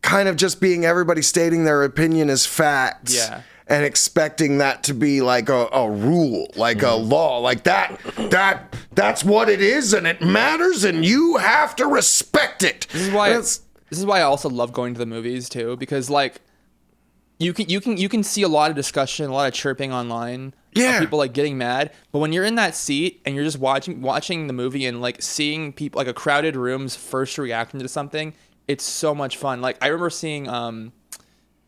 kind of just being everybody stating their opinion as facts. Yeah. And expecting that to be a rule, a law, that's what it is and it matters and you have to respect it. This is why I also love going to the movies too, because you can see a lot of discussion, a lot of chirping online. Yeah. Of people getting mad, but when you're in that seat and you're just watching the movie and seeing people a crowded room's first reaction to something, it's so much fun. I remember seeing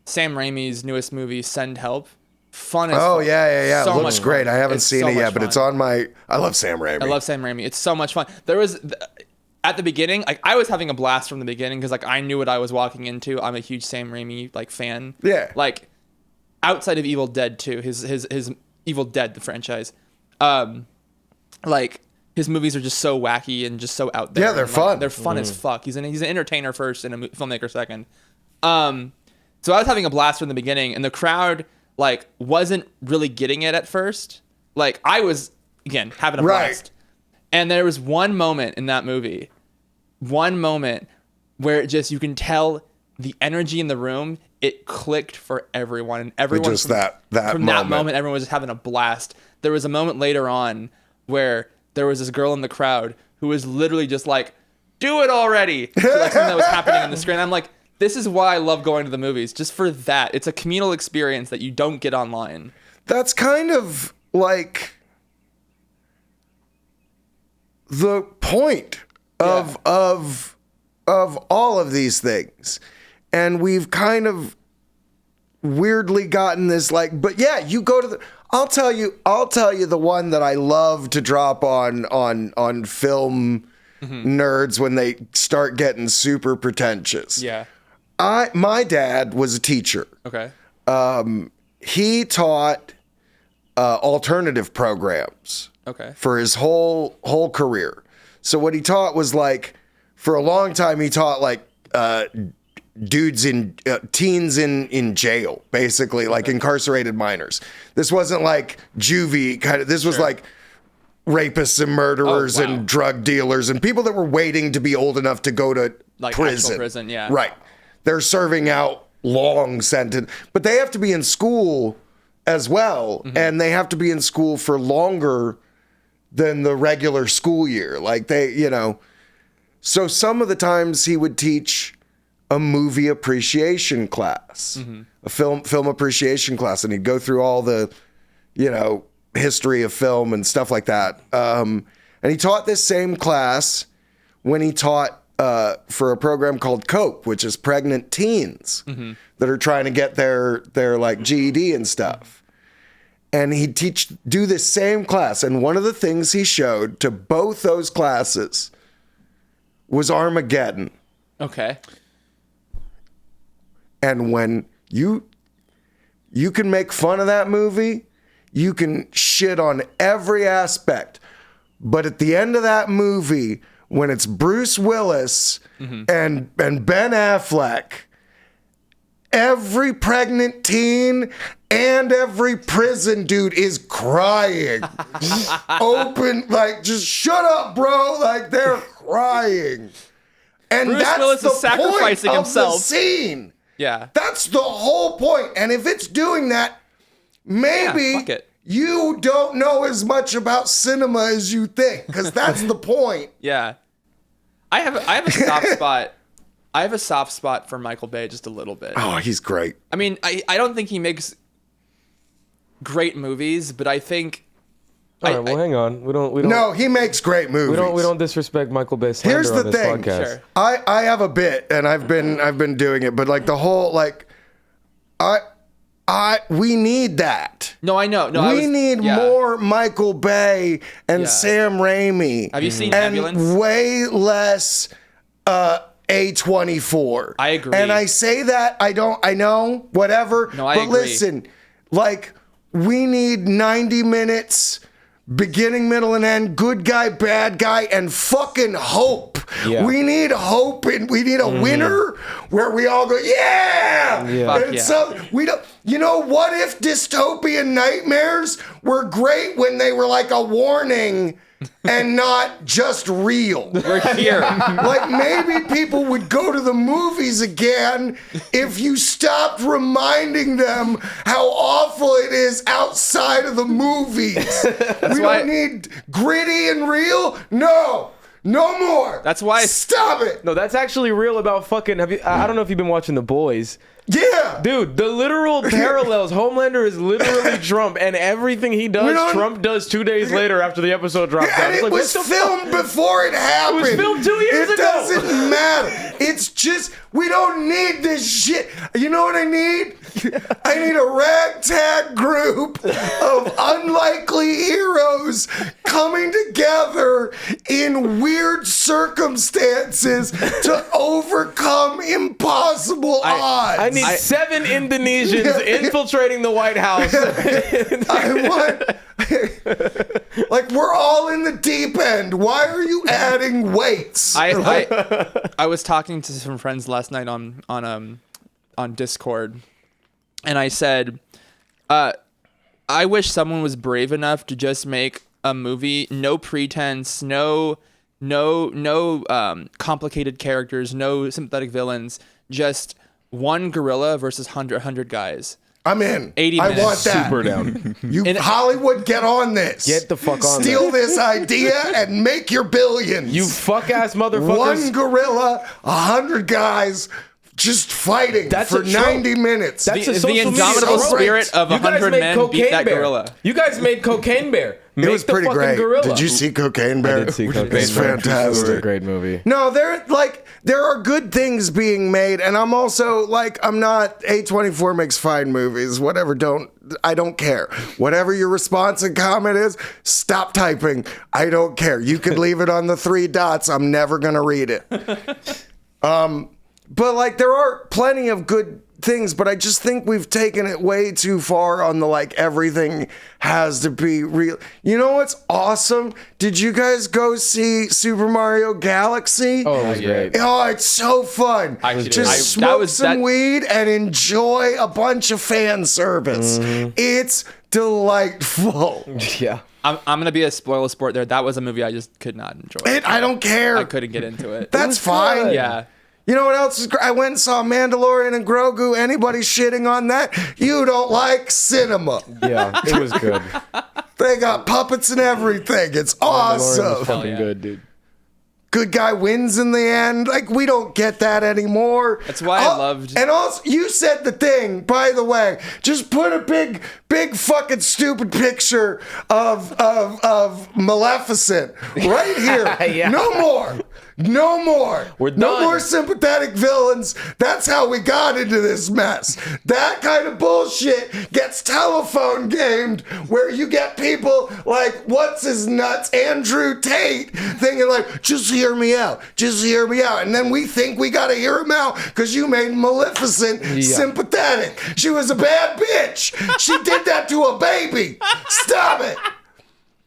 Sam Raimi's newest movie, Send Help. Fun as fuck. Yeah. So It looks much great. fun. I haven't It's seen so it yet, much but fun. it's on my. I love Sam Raimi. I love Sam Raimi. It's so much fun. There was at the beginning, I was having a blast from the beginning because I knew what I was walking into. I'm a huge Sam Raimi fan. Yeah. Outside of Evil Dead 2, his Evil Dead, the franchise, his movies are just so wacky and just so out there. Yeah, they're fun. They're fun as fuck. He's an entertainer first and a filmmaker second. So I was having a blast from the beginning, and the crowd wasn't really getting it at first. I was again having a blast, and there was one moment in that movie, where you can tell the energy in the room. It clicked for everyone, and everyone Just that moment, everyone was just having a blast. There was a moment later on where there was this girl in the crowd who was literally just "Do it already!" to something that was happening on the screen. I'm this is why I love going to the movies, just for that. It's a communal experience that you don't get online. That's kind of the point of all of these things. And we've kind of weirdly gotten this but yeah, you go to I'll tell you the one that I love to drop on film nerds when they start getting super pretentious. Yeah. My dad was a teacher. Okay. He taught alternative programs. Okay. For his whole career. So what he taught was for a long time he taught dudes in teens in jail, basically incarcerated minors. This wasn't juvie kind of. This was rapists and murderers and drug dealers and people that were waiting to be old enough to go to prison. Actual prison, yeah. Right. They're serving out long sentence, but they have to be in school as well, and they have to be in school for longer than the regular school year. Like so some of the times he would teach a movie appreciation class, a film appreciation class, and he'd go through all the, history of film and stuff like that. And he taught this same class when he taught for a program called COPE, which is pregnant teens that are trying to get their like GED and stuff. And he'd do this same class. And one of the things he showed to both those classes was Armageddon. Okay. And when you can make fun of that movie, you can shit on every aspect. But at the end of that movie, when it's Bruce Willis and Ben Affleck, every pregnant teen and every prison dude is crying. Open, like, just shut up, bro. Like, they're crying. And Bruce that's Willis the is sacrificing point himself. of the scene. Yeah. That's the whole point. And if it's doing that, maybe fuck it. you don't know as much about cinema as you think, because that's the point. Yeah. I have a soft spot. I have a soft spot for Michael Bay just a little bit. Oh, he's great. I mean, I don't think he makes great movies, but I think All right, well, hang on. We don't. No, he makes great movies. We don't disrespect Michael Bay slander Here's the on this thing. podcast. Sure. I have a bit, and I've been doing it, but like the whole we need that. No, I know. No, we need more Michael Bay and Sam Raimi. Have you seen and Ambulance? way less A24. I agree. And I say that I know whatever. No, I but agree. listen, like we need 90 minutes. Beginning, middle, and end, good guy, bad guy, and fucking hope. Yeah. We need hope, and we need a winner where we all go, yeah! Fuck And yeah. so we don't. You know, what if dystopian nightmares were great when they were like a warning and not just real? We're here. Like maybe people would go to the movies again if you stopped reminding them how awful it is outside of the movies. We don't need gritty and real. No more. That's why Stop it. No, that's actually real about fucking. I don't know if you've been watching The Boys. Yeah. Dude, the literal parallels. Homelander is literally Trump, and everything he does, Trump does 2 days later after the episode drops out. And It's it like, was what the filmed before it happened. It was filmed 2 years ago. It doesn't matter. It's just, we don't need this shit. You know what I need? I need a ragtag group of unlikely heroes coming together in weird circumstances to overcome impossible odds. I need 7 Indonesians infiltrating the White House. I want, like, we're all in the deep end. Why are you adding weights? I was talking to some friends last night on Discord, and I said, I wish someone was brave enough to just make a movie, no pretense, no complicated characters, no sympathetic villains, just one gorilla versus 100 guys. I'm in. 80 I minutes. want that. Super down. Hollywood, get on this. Get the fuck on Steal this idea and make your billions. You fuck ass motherfuckers. One gorilla, 100 guys just fighting for 90 minutes. That's a The social indomitable media trope. spirit of You guys 100 made men beat Cocaine that Bear. gorilla. You guys made Cocaine Bear. It was pretty great. Gorilla. Did you see Cocaine Bear? I did see Cocaine Bear. It's fantastic. It was a great movie. No, there are good things being made, and I'm also like, I'm not, A24 makes fine movies. Whatever, I don't care. Whatever your response and comment is, stop typing. I don't care. You could leave it on the 3 dots. I'm never gonna read it. But like, there are plenty of good things, but I just think we've taken it way too far on the like everything has to be real. You know what's awesome? Did you guys go see Super Mario Galaxy? Oh, it was great. Oh, it's so fun. Just smoke some weed and enjoy a bunch of fan service. It's delightful. Yeah. I'm gonna be a spoiler sport there. That was a movie I just could not enjoy. I don't care. I couldn't get into it. That's fine. Yeah. You know what else is great? I went and saw Mandalorian and Grogu. Anybody shitting on that? You don't like cinema. Yeah, it was good. They got puppets and everything. It's Mandalorian was awesome. fucking good, dude. Good guy wins in the end. Like, we don't get that anymore. That's why I loved. And also, you said the thing, by the way. Just put a big fucking stupid picture of Maleficent right here. Yeah. No more. No more. We're No done. more sympathetic villains. That's how we got into this mess. That kind of bullshit gets telephone gamed where you get people like, what's his nuts, Andrew Tate, thinking like, just hear me out. Just hear me out. And then we think we got to hear him out because you made Maleficent sympathetic. She was a bad bitch. She did that to a baby. Stop it.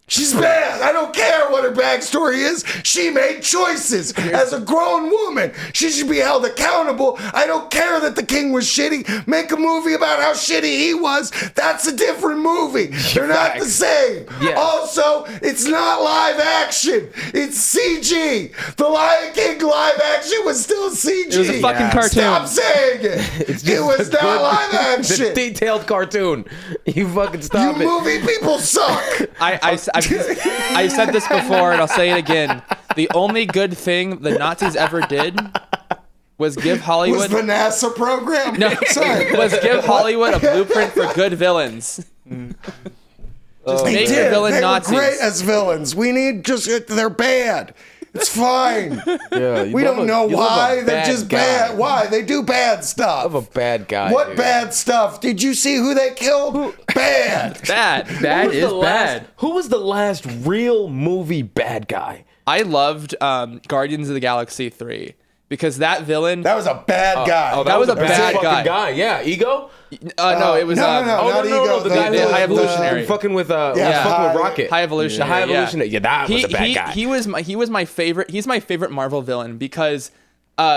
She's bad. I don't care what her backstory is. She made choices as a grown woman. She should be held accountable. I don't care that the king was shitty. Make a movie about how shitty he was. That's a different movie. They're not the same. Yeah. Also, it's not live action. It's CG. The Lion King live action was still CG. It was a fucking cartoon. Stop saying it. It was not live It's a action. detailed cartoon. You fucking stop You it. movie people suck. I said this before, and I'll say it again. The only good thing the Nazis ever did was give Was Hollywood the NASA program? no, Sorry. was give Hollywood a blueprint for good villains. Just make your villain They Nazis. were great as villains. We need they're bad. It's fine. Yeah, We don't know why. They're just guy. bad. Why? They do bad stuff. Of a bad guy. What dude. bad stuff? Did you see who they killed? Bad. Bad. That is the bad. last- who was the last real movie bad guy? I loved Guardians of the Galaxy 3 because that villain. That was a bad guy. oh, that was a bad fucking guy. Yeah, Ego. No, it was no, not Ego. The guy the who High was Evolutionary. fucking with fucking High- with Rocket. High Evolutionary. The High yeah. Evolutionary. Yeah, that was a bad guy. He was my favorite. He's my favorite Marvel villain because,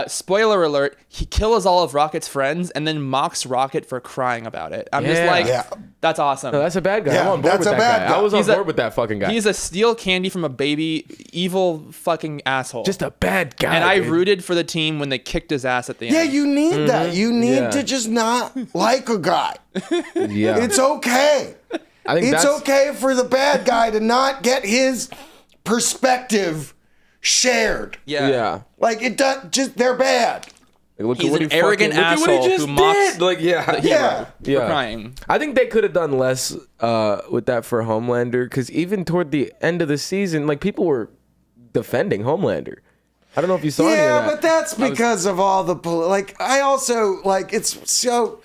spoiler alert, he kills all of Rocket's friends and then mocks Rocket for crying about it. I'm just Yeah. like, Yeah. that's awesome. No, that's a bad guy. Yeah, I'm on board that's with a that bad guy. guy. I was on He's a- board with that fucking guy. He's a steal candy from a baby, evil fucking asshole. just a bad guy. and I dude. rooted for the team when they kicked his ass at the end. Yeah, you need that. You need Yeah. to just not like a guy. Yeah, It's okay. I think It's that's okay for the bad guy to not get his perspective shared. Yeah. Like, it does. Just they're bad. Like, look He's at what an he arrogant fucking, look at what he asshole just who mocks did. Like, yeah, the hero Yeah. for Yeah. crying. I think they could have done less with that for Homelander because even toward the end of the season, like people were defending Homelander. I don't know if you saw any Yeah, of that. but that's because of all the like. I also like. It's so.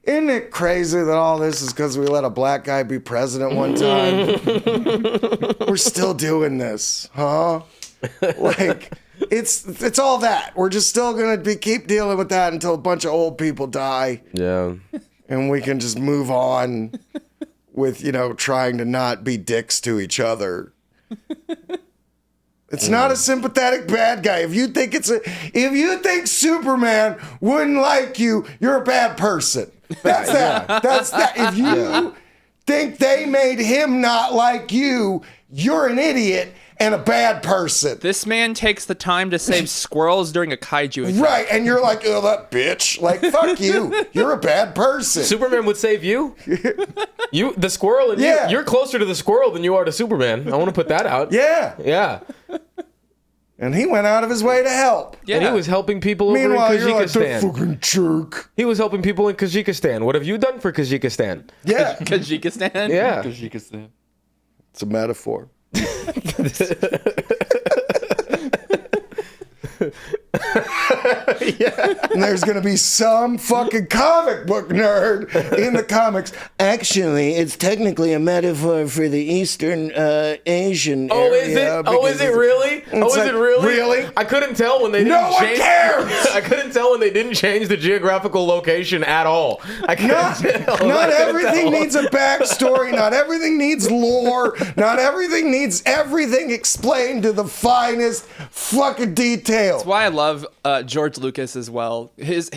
Isn't it crazy that all this is because we let a black guy be president one time? We're still doing this, huh? Like, it's all that. We're just still gonna keep dealing with that until a bunch of old people die, Yeah. and we can just move on with trying to not be dicks to each other. It's not a sympathetic bad guy. If you think Superman wouldn't like you, you're a bad person. That's that. That's that. If you think they made him not like you, you're an idiot and a bad person. This man takes the time to save squirrels during a kaiju attack. Right, and you're like, oh, that bitch. Like, fuck you. You're a bad person. Superman would save you. You, the squirrel, and Yeah. you're closer to the squirrel than you are to Superman. I want to put that out. Yeah. Yeah. And he went out of his way to help. Yeah. And he was helping people over in Meanwhile, you're like, the Kazakhstan. fucking jerk. He was helping people in Kazakhstan. What have you done for Kazakhstan? Yeah. Tajikistan. Yeah. Tajikistan. It's a metaphor. And there's gonna be some fucking comic book nerd in the comics. Actually, it's technically a metaphor for the Eastern Asian Oh, is it? area. Oh, is it really? Oh, is like, it really? really? I couldn't tell when they didn't No one change. cares! I couldn't tell when they didn't change the geographical location at all. I couldn't tell. Not I couldn't everything tell. needs a backstory. Not everything needs lore. Not everything needs everything explained to the finest fucking detail. That's why I love George Lucas as well. His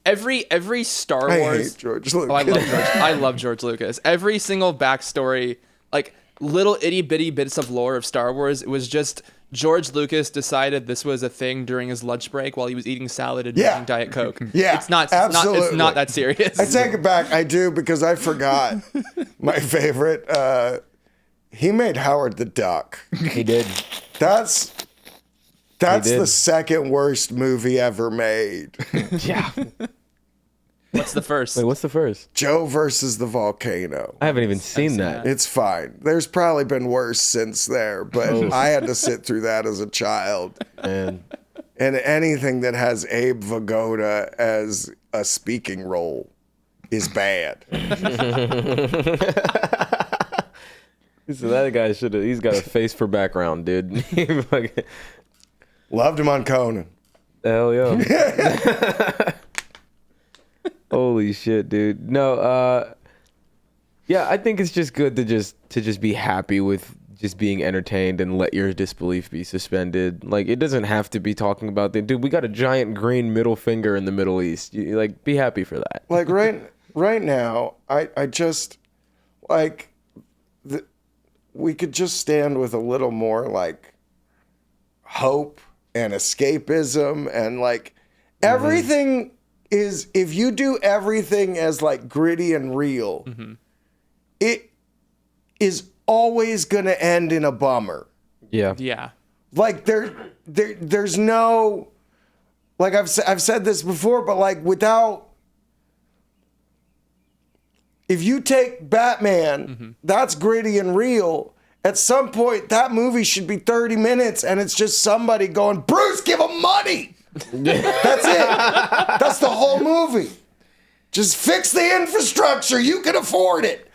every Star I Wars. hate George Lucas. Oh, I love George. I love George Lucas. Every single backstory, like little itty bitty bits of lore of Star Wars. It was just George Lucas decided this was a thing during his lunch break while he was eating salad and drinking Diet Coke. Yeah, it's not absolutely. it's not that serious. I take it back. I do, because I forgot my favorite. He made Howard the Duck. He did. That's did. the second worst movie ever made. Yeah. What's the first? Wait, what's the first? Joe versus the volcano. I haven't even seen that. It's fine. There's probably been worse since there, but I had to sit through that as a child. And And anything that has Abe Vigoda as a speaking role is bad. so that guy he's got a face for background, dude. Loved him on Conan. Hell yeah. Holy shit, dude. No, yeah, I think it's just good to just be happy with just being entertained and let your disbelief be suspended. Like, it doesn't have to be talking about the dude. We got a giant green middle finger in the Middle East. You, like, be happy for that. Like right now, I just like we could just stand with a little more like hope and escapism, and like everything is, if you do everything as like gritty and real, it is always going to end in a bummer. Yeah. Yeah. Like there's no, like I've said this before, but like without, if you take Batman, that's gritty and real. At some point, that movie should be 30 minutes, and it's just somebody going, Bruce, give him money. That's it. That's the whole movie. Just fix the infrastructure. You can afford it.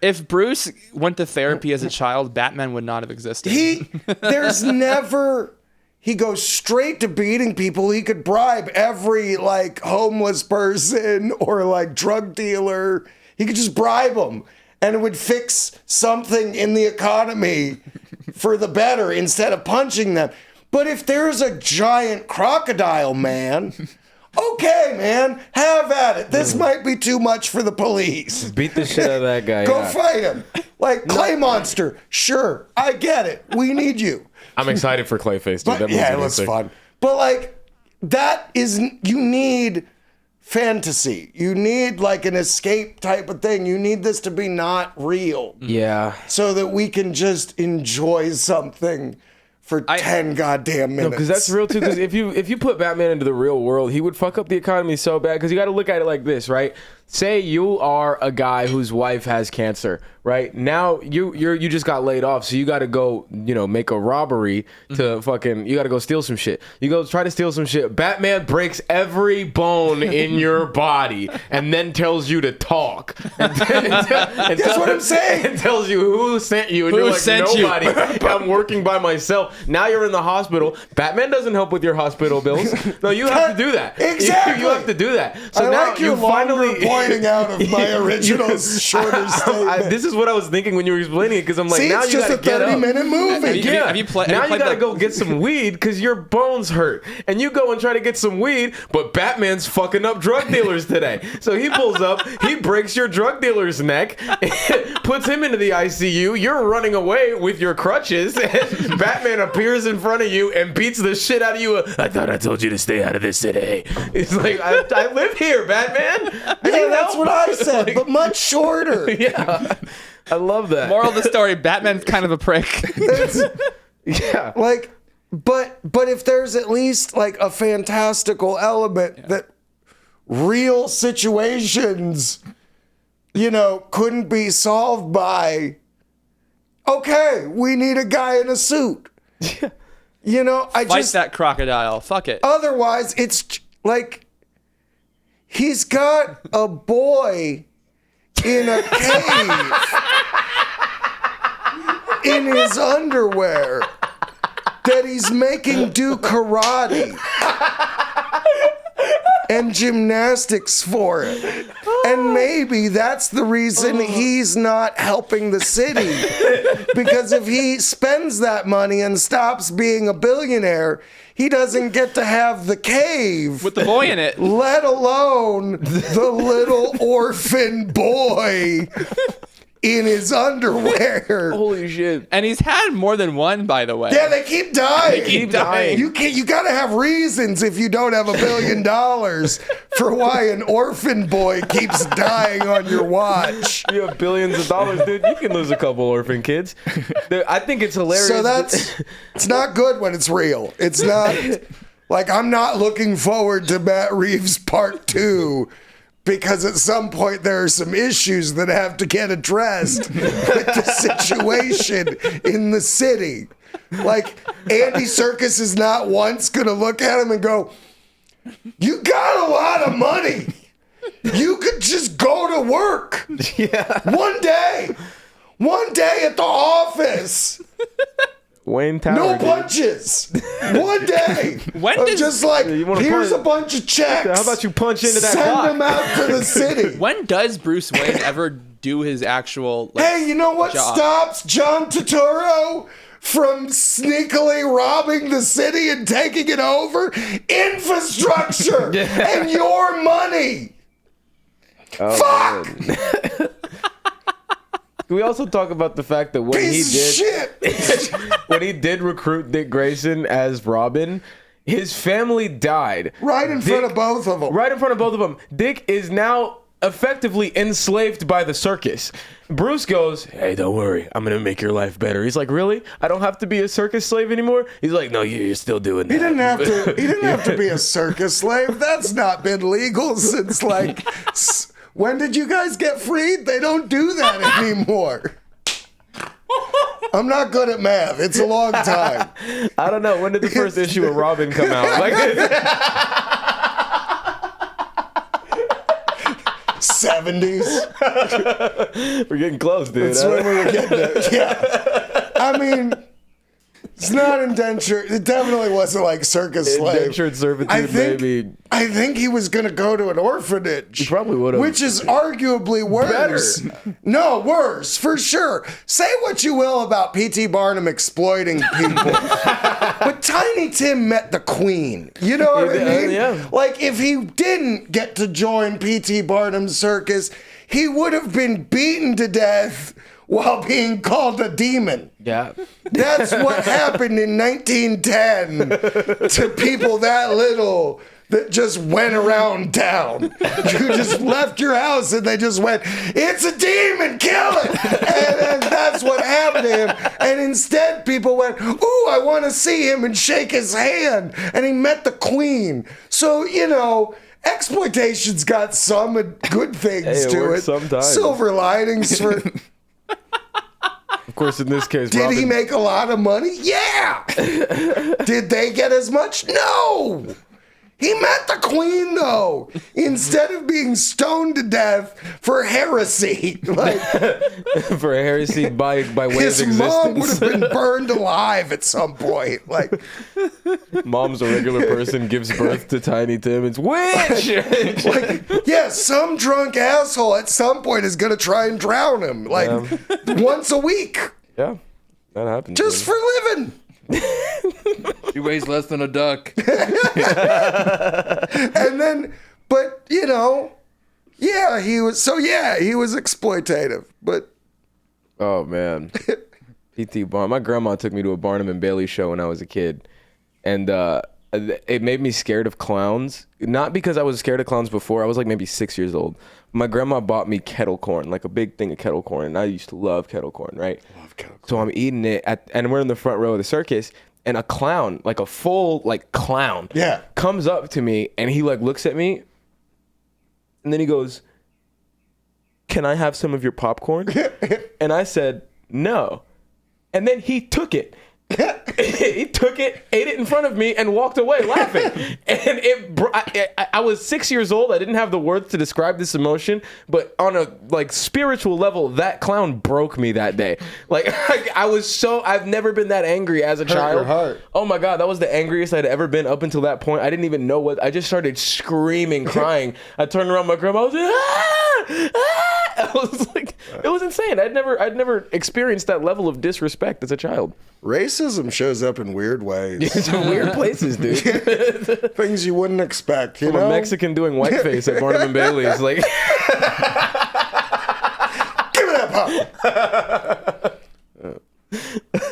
If Bruce went to therapy as a child, Batman would not have existed. He goes straight to beating people. He could bribe every like homeless person or like drug dealer. He could just bribe them, and it would fix something in the economy for the better instead of punching them. But if there's a giant crocodile man, okay, man, have at it. This might be too much for the police. Beat the shit out of that guy. Go fight him. Like Clay Monster. Sure, I get it. We need you. I'm excited for Clayface, dude. But, That yeah, it movie's looks sick. fun. But like, that is, you need fantasy. You need like an escape type of thing. You need this to be not real. Yeah. So that we can just enjoy something for 10 goddamn minutes. Because that's real too. Because if you put Batman into the real world, he would fuck up the economy so bad. Because you got to look at it like this, right? Say you are a guy whose wife has cancer, right? Now you just got laid off, so you got to go, make a robbery to fucking. You got to go steal some shit. You go try to steal some shit. Batman breaks every bone in your body and then tells you to talk. And That's what I'm saying. And tells you who sent you, and Who you're like, sent you? nobody. I'm working by myself. Now you're in the hospital. Batman doesn't help with your hospital bills. No, you have to do that. Exactly. You have to do that. So I now like your you finally pointing out of my original shorter statement. this is what I was thinking when you were explaining it, because I'm like, See, now it's you just gotta a get up. 30-minute movie. Have you played Now you gotta the- go get some weed because your bones hurt, and you go and try to get some weed, but Batman's fucking up drug dealers today. So he pulls up, he breaks your drug dealer's neck, puts him into the ICU. You're running away with your crutches, and Batman appears in front of you and beats the shit out of you. I thought I told you to stay out of this city. It's like, I live here, Batman. Yeah, that's what I said, but much shorter. Yeah, I love that. Moral of the story: Batman's kind of a prick. Yeah, Like, but if there's at least like a fantastical element that real situations, couldn't be solved by, okay, we need a guy in a suit. I Fight just, that crocodile. Fuck it. otherwise it's like, he's got a boy in a cave in his underwear that he's making do karate and gymnastics for it. And maybe that's the reason he's not helping the city. Because if he spends that money and stops being a billionaire, he doesn't get to have the cave. With the boy in it. Let alone the little orphan boy in his underwear. Holy shit. And he's had more than one, by the way. Yeah, they keep dying. keep dying. You gotta have reasons if you don't have $1 billion for why an orphan boy keeps dying on your watch. You have billions of dollars, dude. You can lose a couple orphan kids. I think it's hilarious. So it's not good when it's real. It's not like I'm not looking forward to Matt Reeves Part 2 because at some point there are some issues that have to get addressed with the situation in the city. Like Andy Serkis is not once going to look at him and go, "You got a lot of money. You could just go to work. Yeah. One day at the office. Wayne Tower. No dude. punches. One day. When I'm does- just like, You wanna here's punch? a bunch of checks. How about you punch into that Send clock? them out to the city. When does Bruce Wayne ever do his actual like, Hey, you know what job? stops John Turturro from sneakily robbing the city and taking it over? Infrastructure and your money. Oh, Fuck! man. Can we also talk about the fact that when Piece of shit. when he did recruit Dick Grayson as Robin, his family died. Right in front of both of them. Right in front of both of them. Dick is now effectively enslaved by the circus. Bruce goes, "Hey, don't worry. I'm going to make your life better." He's like, "Really? I don't have to be a circus slave anymore?" He's like, "No, you're still doing that." He didn't have to be a circus slave. That's not been legal since like when did you guys get freed? They don't do that anymore. I'm not good at math. It's a long time. I don't know. When did the first issue of Robin come out? Like 70s. We're getting close, dude. That's when we were getting it. Yeah. I mean, it's not indentured. It definitely wasn't like circus slave. Indentured servitude, maybe. I think he was going to go to an orphanage. He probably would've. Which is arguably worse. No, worse, for sure. Say what you will about P.T. Barnum exploiting people. But Tiny Tim met the queen. You know what I mean? Yeah. Like, if he didn't get to join P.T. Barnum's circus, he would have been beaten to death while being called a demon. Yeah. That's what happened in 1910 to people that little that just went around town. You just left your house and they just went, "It's a demon, kill it!" And that's what happened to him. And instead people went, "Ooh, I want to see him and shake his hand." And he met the queen. So, you know, exploitation's got some good things Hey, it to works it. sometimes. Silver linings for... Of course, in this case, Did Robin, he make a lot of money? Yeah. Did they get as much? No. He met the queen, though, instead of being stoned to death for heresy. Like, for a heresy by way of his existence. mom would have been burned alive at some point. Like, Mom's a regular person, gives birth to Tiny Tim. It's witch. yeah, some drunk asshole at some point is going to try and drown him, like, once a week, Yeah, that happens. just for living. He weighs less than a duck. And then, but, you know, yeah, he was exploitative, but Oh man, P.T. Barnum. My grandma took me to a Barnum and Bailey show when I was a kid, and it made me scared of clowns. Not because I was scared of clowns before. I was like maybe 6 years old. My grandma bought me kettle corn, like a big thing of kettle corn, and I used to love kettle corn, right? Love kettle corn. So I'm eating it, and we're in the front row of the circus, and a clown, like a full like clown, Yeah. comes up to me, and he like looks at me, and then he goes, "Can I have some of your popcorn?" And I said, "No." And then he took it. He took it, ate it in front of me, and walked away laughing. And I was 6 years old. I didn't have the words to describe this emotion, but on a like spiritual level, that clown broke me that day. Like I've never been that angry as a child. your heart. Oh my God, that was the angriest I'd ever been up until that point. I didn't even know what. I just started screaming, crying. I turned around, my grandma was like, "Ah! Ah!" I was like, it was insane. I'd never experienced that level of disrespect as a child. racism shows up in weird ways. It's in weird places, dude. Things you wouldn't expect, you From know? a Mexican doing whiteface at Barnum and Bailey's, like, Give me that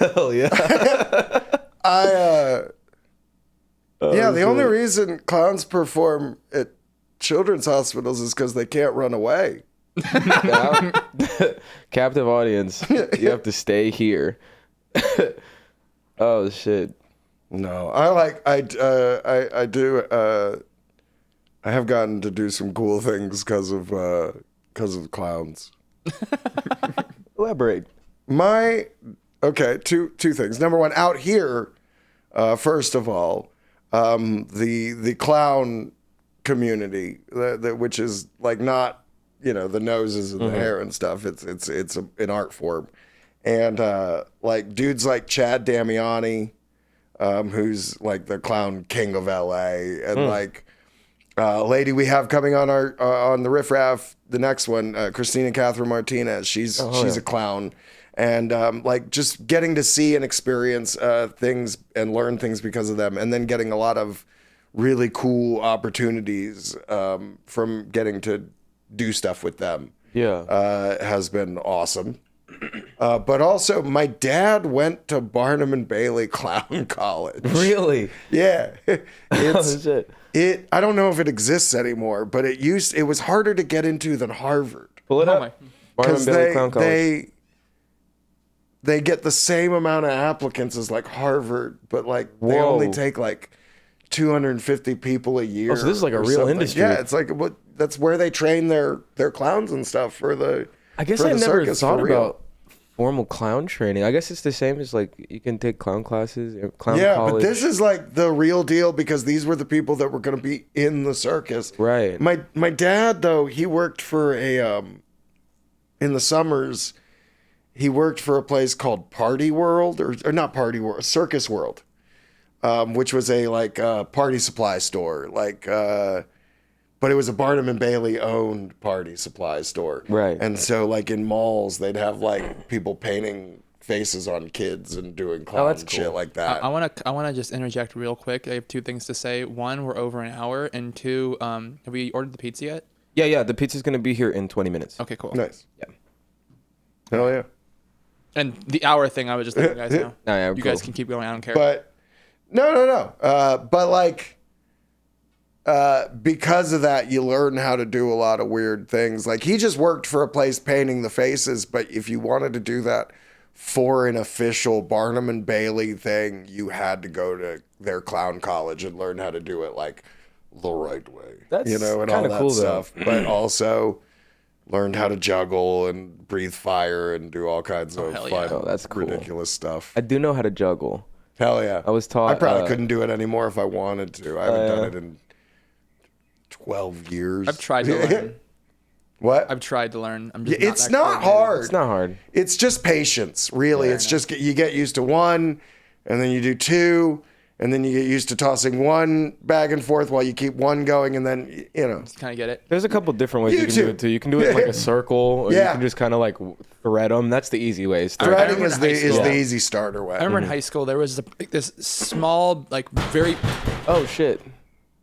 Hell yeah. The only reason clowns perform at children's hospitals is because they can't run away. Captive audience. You have to stay here. Oh shit. No, I have gotten to do some cool things because of clowns. Elaborate. Two things. Number one, out here, first of all, the clown community, which is like not, the noses and the hair and stuff. It's an art form, and like dudes like Chad Damiani, who's like the clown king of LA, and like lady we have coming on our on the Riff Raff, the next one, Christina Catherine Martinez. She's a clown. And like just getting to see and experience things and learn things because of them, and then getting a lot of really cool opportunities from getting to do stuff with them. Has been awesome. But also, my dad went to Barnum and Bailey Clown College. Really? Yeah. Oh shit. I don't know if it exists anymore, but it was harder to get into than Harvard. Pull it up. Barnum and Bailey Clown College. They get the same amount of applicants as like Harvard, but like they only take like 250 people a year. Oh, so this is like a real something. industry. Yeah, it's like that's where they train their clowns and stuff for the. I guess for I the never circus, thought for real. about formal clown training. I guess it's the same as like you can take clown classes or clown college. But this is like the real deal because these were the people that were going to be in the circus. Right. My dad though, he worked for a in the summers. He worked for a place called Party World, or not Party World, Circus World, which was a like party supply store, but it was a Barnum and Bailey owned party supply store, right? And so like in malls, they'd have like people painting faces on kids and doing clown shit like that. I wanna just interject real quick. I have two things to say. One, we're over an hour, and two, have we ordered the pizza yet? Yeah. The pizza's gonna be here in 20 minutes. Okay, cool. Nice. Yeah. Hell yeah. And the hour thing, I was just letting you guys know. Yeah, you guys can keep going. I don't care. But no. But like, because of that, you learn how to do a lot of weird things. Like he just worked for a place painting the faces, but if you wanted to do that for an official Barnum and Bailey thing, you had to go to their clown college and learn how to do it like the right way. That's and all kinda that cool, stuff. But also learned how to juggle and breathe fire and do all kinds of hell fun, yeah. That's cool. ridiculous stuff. I do know how to juggle. Hell yeah. I was taught. I probably couldn't do it anymore if I wanted to. I haven't done it in 12 years. I've tried to learn. What? I've tried to learn. I'm just It's that not coordinated. hard. It's not hard. It's just patience, really. It's just you get used to one, and then you do two, and then you get used to tossing one back and forth while you keep one going, and then, Just kind of get it. There's a couple different ways you can do it too. You can do it in like a circle, or you can just kind of like thread them. That's the easy way. threading is remember in high school- the easy starter way. I remember in high school there was this small, like very Oh shit! Is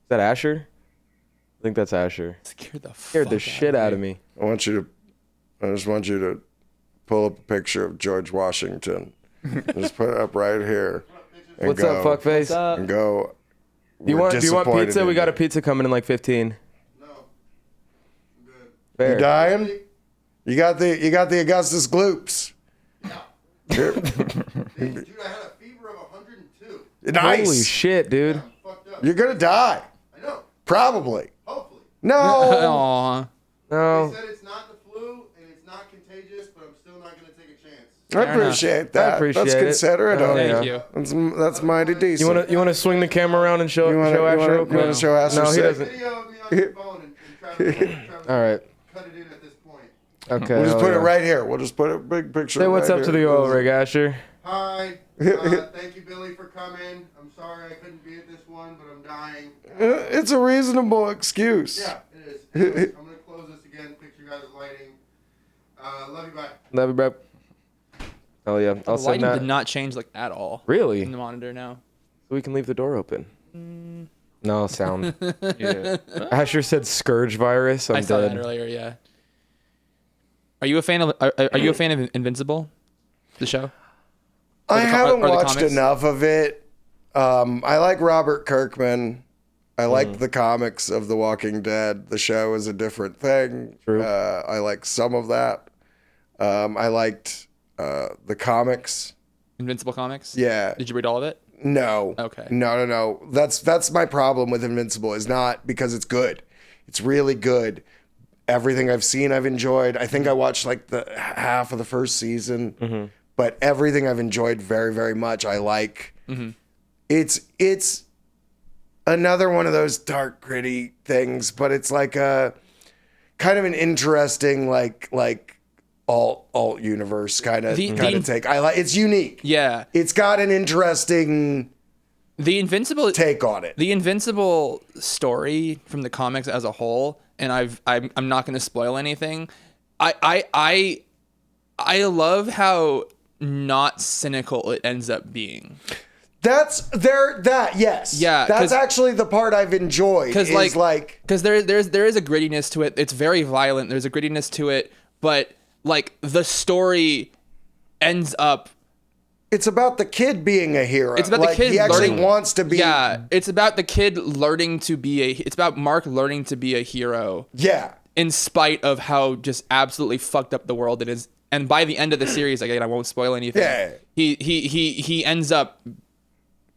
that Asher? I think that's Asher. scared the shit out of me. I just want you to pull up a picture of George Washington. Just put it up right here. And What's up, fuckface? What's up? And go. Do you want disappointed pizza? in We got you. a pizza coming in like 15. No. I'm good. Fair. You dying? You got the Augustus Gloops. Here. Dude, I had a fever of 102. Nice. Holy shit, dude. I'm fucked up. You're gonna die. I know. Probably. Hopefully. No. Aw. No. They said it's not the flu and it's not contagious, but I'm still not gonna take a chance. I appreciate that. I appreciate That's it. considerate of Thank you. you. That's mighty decent. You wanna swing the camera around and show Asher real quick? You wanna show Asher? No, he sick? doesn't. Video of me on your phone and Travis All right. cut it in at this point. Okay. We'll just hell put it yeah. right here. We'll just put a big picture. Say what's right up to here. the oil rig, Asher. Hi. Thank you, Billy, for coming. I'm sorry I couldn't be at this one, but I'm dying. It's a reasonable excuse. Yeah, it is. Anyways, I'm gonna close this again. Picture guys' lighting. Love you. Bye. Love you, bro. Hell yeah. The I'll send lighting that. did not change like at all. Really? In the monitor now. So we can leave the door open. No sound. Yeah. Asher said scourge virus. I'm I saw dead. that earlier. Yeah. Are you a fan of Invincible, the show? I haven't or the watched comics? enough of it. I like Robert Kirkman. I like the comics of The Walking Dead. The show is a different thing. True. I like some of that. I liked the comics. Invincible comics? Yeah. Did you read all of it? No. Okay. No. That's my problem with Invincible, is not because it's good. It's really good. Everything I've seen, I've enjoyed. I think I watched like the half of the first season, but everything I've enjoyed very, very much. I like. It's another one of those dark, gritty things, but it's like a kind of an interesting like alt universe kind of take. I like. It's unique. Yeah. It's got an interesting The Invincible take on it. The Invincible story from the comics as a whole, and I'm not going to spoil anything. I love how not cynical it ends up being. Yes. Yeah, That's actually the part I've enjoyed. Because Because there is a grittiness to it. It's very violent. There's a grittiness to it, but like the story ends up. it's about the kid being a hero. It's about the kid he actually learning. wants to be. Yeah, it's about the kid learning to be a. It's about Mark learning to be a hero. Yeah. In spite of how just absolutely fucked up the world it is. And by the end of the series, again, I won't spoil anything. Yeah. He ends up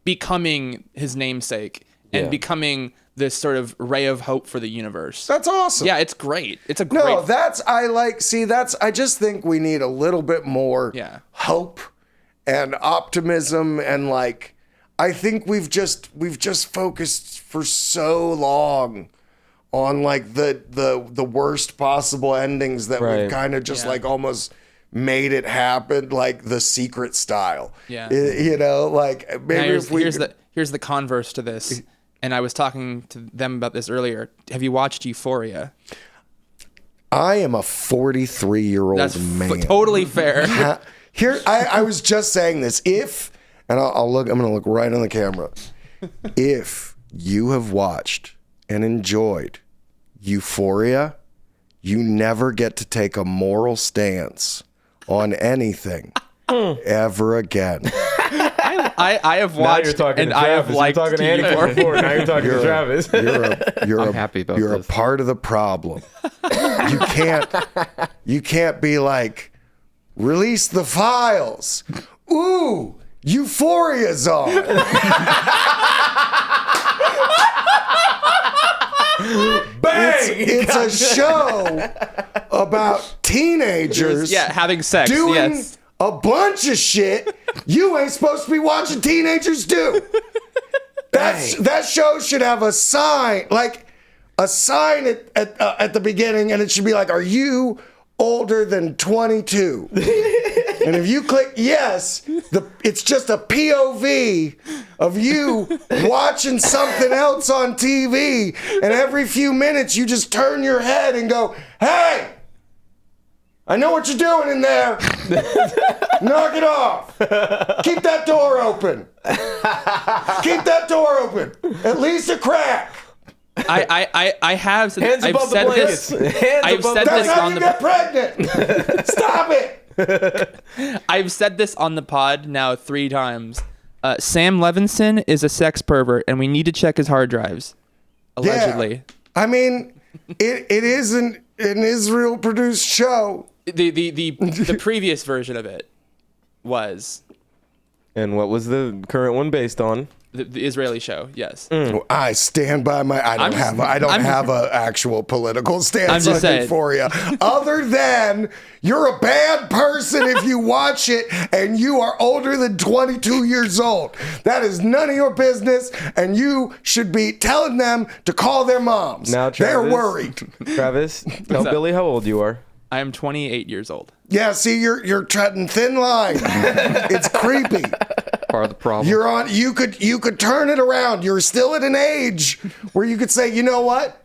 becoming his namesake and becoming this sort of ray of hope for the universe. That's awesome. Yeah, it's great. It's a great. No, I just think we need a little bit more hope and optimism, and like I think we've just focused for so long on like the worst possible endings that we've kind of just like almost made it happen, like The Secret style. Yeah. You know, like maybe here's the converse to this. And I was talking to them about this earlier. Have you watched Euphoria? I am a 43-year-old That's man. Totally fair. Here, I was just saying this. I'm going to look right on the camera. If you have watched and enjoyed Euphoria, you never get to take a moral stance on anything ever again. I have watched you're talking and to I have Travis. liked You're talking to Andy Euphoria. before. Now you're talking to Travis. I'm happy about You're this. a part of the problem. You can't be like, release the files. Ooh, Euphoria's on. Bang! It's a show about teenagers having sex. doing Yes. a bunch of shit you ain't supposed to be watching teenagers do. That show should have a sign, like a sign at the beginning, and it should be like, "Are you older than 22?" And if you click yes, it's just a POV of you watching something else on TV, and every few minutes you just turn your head and go, "Hey, I know what you're doing in there. Knock it off. Keep that door open. Keep that door open. At least a crack." I have said, Hands I've above the said blankets. this. Hands I've above said the That's this how on you the get pregnant. Stop it. I've said this on the pod now 3 times. Sam Levinson is a sex pervert, and we need to check his hard drives. Allegedly. Yeah. I mean, it is an Israel produced show. The previous version of it was And what was the current one based on? the Israeli show. Yes. I stand by my. I don't have an actual political stance I'm just on saying. Euphoria, other than you're a bad person if you watch it and you are older than 22 years old. That is none of your business, and you should be telling them to call their moms. Now, they're Travis, worried. Travis, tell Billy how old you are. I am 28 years old. Yeah, see, you're treading thin line. It's creepy. Part of the problem. You're on. You could turn it around. You're still at an age where you could say, you know what?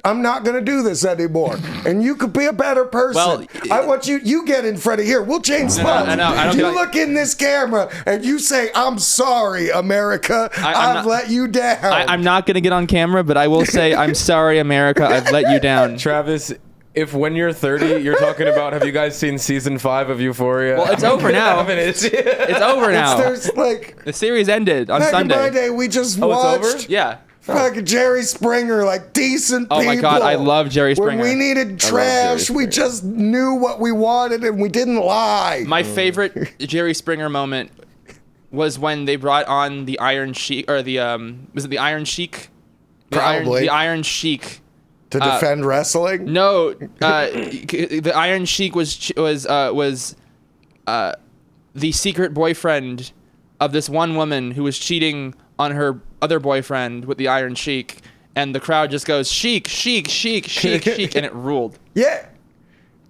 I'm not going to do this anymore. And you could be a better person. Well, I want you get in front of here. We'll change spots. I don't You get- look in this camera and you say, "I'm sorry, America. I'm I've not- let you down." I'm not going to get on camera, but I will say I'm sorry, America. I've let you down. Travis, if when you're 30, you're talking about, have you guys seen season 5 of Euphoria? Well, it's over now. It's over now. There's like The series ended on back Sunday. in my day, we just Oh, it's watched over? Yeah. fucking Jerry Springer, like decent Oh people. my God, I love Jerry When Springer. we needed trash, we just knew what we wanted and we didn't lie. My favorite Jerry Springer moment was when they brought on the Iron Sheik, or the was it the Iron Sheik? Probably. The Iron Sheik. To defend wrestling? No, the Iron Sheik was the secret boyfriend of this one woman who was cheating on her other boyfriend with the Iron Sheik, and the crowd just goes Sheik, Sheik, Sheik, Sheik, Sheik, and it ruled. Yeah.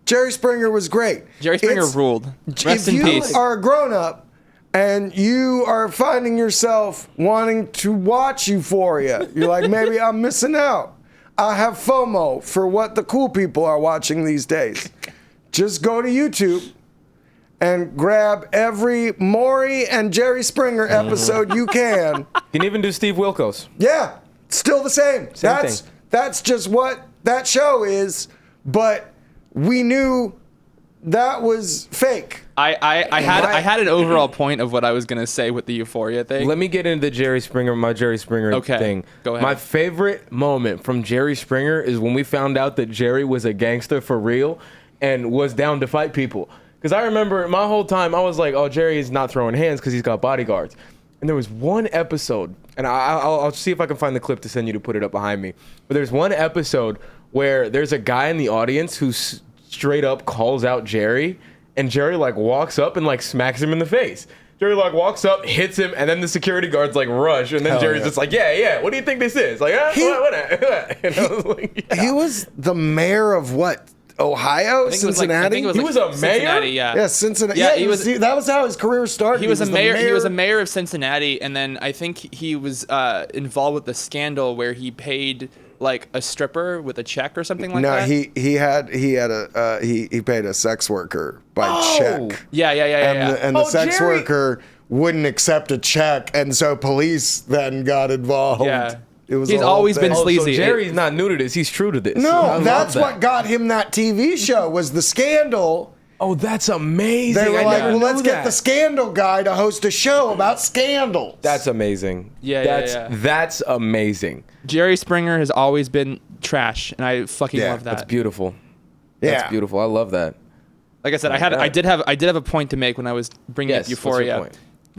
Jerry Springer was great. Jerry Springer It's- ruled. Rest in if you peace. are a grown-up and you are finding yourself wanting to watch Euphoria, you're like, maybe I'm missing out. I have FOMO for what the cool people are watching these days. Just go to YouTube and grab every Maury and Jerry Springer episode you can. You can even do Steve Wilkos. Yeah, still the same. Same thing. That's just what that show is, but we knew that was fake. I had an overall point of what I was gonna say with the Euphoria thing. Let me get into my Jerry Springer Okay, thing. go ahead. My favorite moment from Jerry Springer is when we found out that Jerry was a gangster for real and was down to fight people. Because I remember my whole time I was like, oh, Jerry is not throwing hands because he's got bodyguards. And there was one episode, and I'll see if I can find the clip to send you to put it up behind me. But there's one episode where there's a guy in the audience who straight up calls out Jerry, and Jerry like walks up and like smacks him in the face. Jerry like walks up, hits him, and then the security guards like rush, and then Hell Jerry's yeah. just like, yeah, what do you think this is? Like, what? And I was like, yeah. He was the mayor of what? Ohio? I think it was like- Cincinnati? I think it was He like was a mayor? Cincinnati, yeah. Yeah, Cincinnati. Yeah, Yeah, he was- that was how his career started. He was a the mayor. He was a mayor of Cincinnati, and then I think he was involved with the scandal where he paid like a stripper with a check or something like No, that. he paid a sex worker by Oh. check. Yeah. And the Oh, sex Jerry- worker wouldn't accept a check, and so police then got involved. Yeah. It was He's a whole always been thing. Oh, so sleazy. Jerry's not new to this. He's true to this. I No, love that's that. what got him that TV show was the scandal. Oh, that's amazing. They were I like, never well, knew let's get that. the scandal guy to host a show about scandals. That's amazing. Yeah. That's amazing. Jerry Springer has always been trash, and I fucking Yeah, love that. That's beautiful. yeah. That's beautiful. I love that. Like I said, I did have a point to make when I was bringing up Yes. What's your Euphoria. point?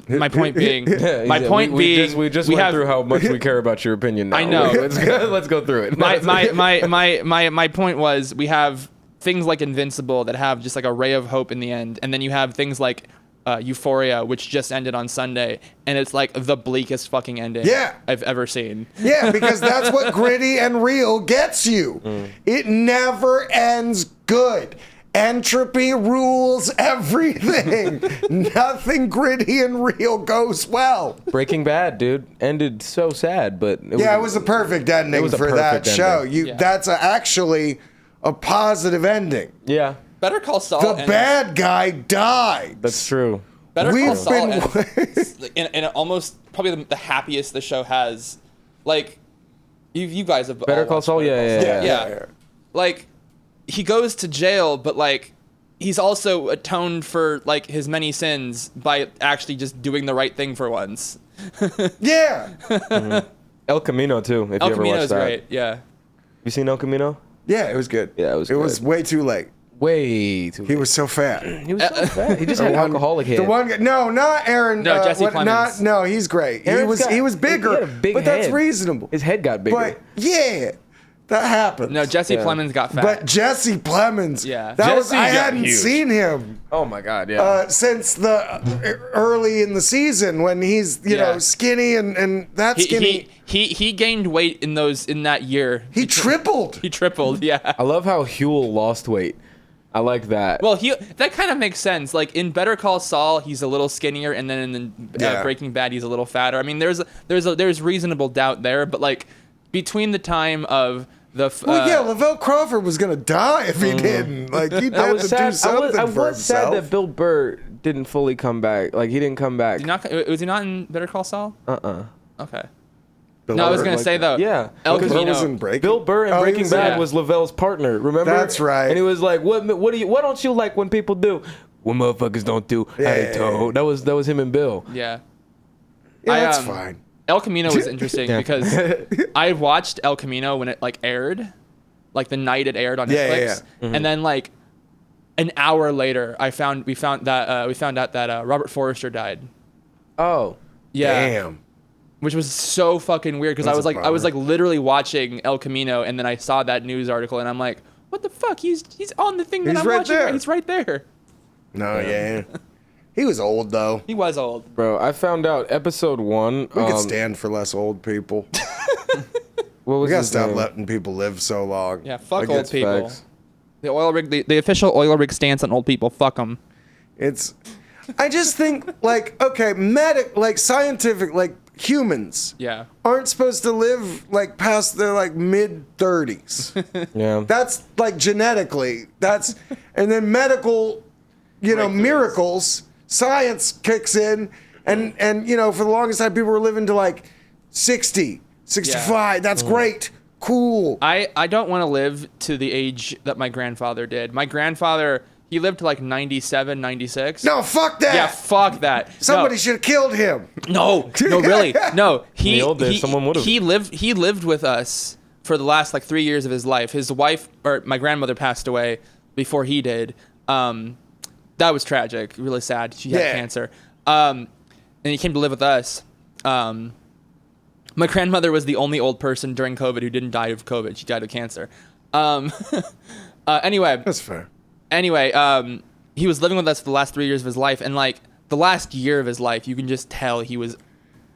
My point being, my He point said, being, we just went through how much we care about your opinion now. I know. Let's go through it. my point was we have things like Invincible that have just like a ray of hope in the end, and then you have things like Euphoria, which just ended on Sunday, and it's like the bleakest fucking ending Yeah. I've ever seen. Yeah, because that's what gritty and real gets you. It never ends good. Entropy rules everything. Nothing gritty and real goes well. Breaking Bad, dude, ended so sad, but It was a perfect ending was a for that perfect show. ending. Yeah. That's actually a positive ending. yeah, Better Call Saul. The bad guy died. that's true. Better Call We've Saul been- ends in almost probably the happiest the show has. Like, you guys have Better all Call watched Saul, Better Call yeah. Yeah. Like, he goes to jail, but like he's also atoned for like his many sins by actually just doing the right thing for once. Yeah. El Camino too. If El you ever Camino watched is that, great. Yeah. you seen El Camino? Yeah, it was good. Yeah, it was It was good. way too late. Way too. He was so fat. He was so fat. He just had alcoholic head. The one guy, no, not Aaron. No, Jesse Plemons. No, he's great. Aaron's he was bigger, he had a big but that's head. reasonable. His head got bigger. But yeah, that happened. No, Jesse Yeah. Plemons got fat. But Jesse Plemons, Yeah. that was Jesse I got hadn't huge. seen him oh my god, yeah. since the early in the season when he's you know skinny and that skinny. he gained weight in that year. He tripled. He tripled. Yeah. I love how Huel lost weight. I like that. Well, that kind of makes sense. Like in Better Call Saul, he's a little skinnier, and then in Yeah. Breaking Bad, he's a little fatter. I mean, there's reasonable doubt there, but like between the time of the Well, yeah, Lavelle Crawford was gonna die if he didn't. Like he I had was to sad. do something I for was sad himself. that Bill Burr didn't fully come back. Like he didn't come back. was he not in Better Call Saul? Uh-uh. Okay. No, I was gonna say though. Yeah. El Because Bill was Camino. in Breaking. Bill Burr in Oh, he Breaking was- Bad yeah. was Lavelle's partner. Remember? That's right. And he was like, "What don't you like when people do what motherfuckers don't do?" Hey, Toad. That was him and Bill. Yeah. Yeah, that's um, fine. El Camino was interesting Yeah. because I watched El Camino when it like aired, like the night it aired on Yeah, Netflix, yeah, yeah. and then like an hour later, we found out that Robert Forrester died. Oh. Yeah, Damn. which was so fucking weird because That's a I was bummer. like literally watching El Camino, and then I saw that news article, and I'm like, what the fuck? He's on the thing that He's I'm right watching. there. He's right there. No, yeah. He was old though. He was old. Bro, I found out episode 1. We could stand for less old people. What was We gotta his stop name? letting people live so long. Yeah, fuck Like, old it's people. facts. The oil rig, the official oil rig stance on old people. Fuck them. I just think like like scientific like humans Yeah. aren't supposed to live like past their like mid 30s. Yeah. That's like genetically. And then medical, miracles, science kicks in, and for the longest time people were living to like 60, 65. That's great, cool. I don't want to live to the age that my grandfather did. My grandfather, he lived to like 97, 96. No, fuck that. Yeah, fuck that. Somebody should have killed him. No, really. No, the old days, someone would've. He lived with us for the last like 3 years of his life. His wife, or my grandmother, passed away before he did. That was tragic, really sad. She had Yeah. cancer. And he came to live with us. My grandmother was the only old person during COVID who didn't die of COVID. She died of cancer. Anyway, That's fair. he was living with us for the last 3 years of his life, and like the last year of his life, you can just tell he was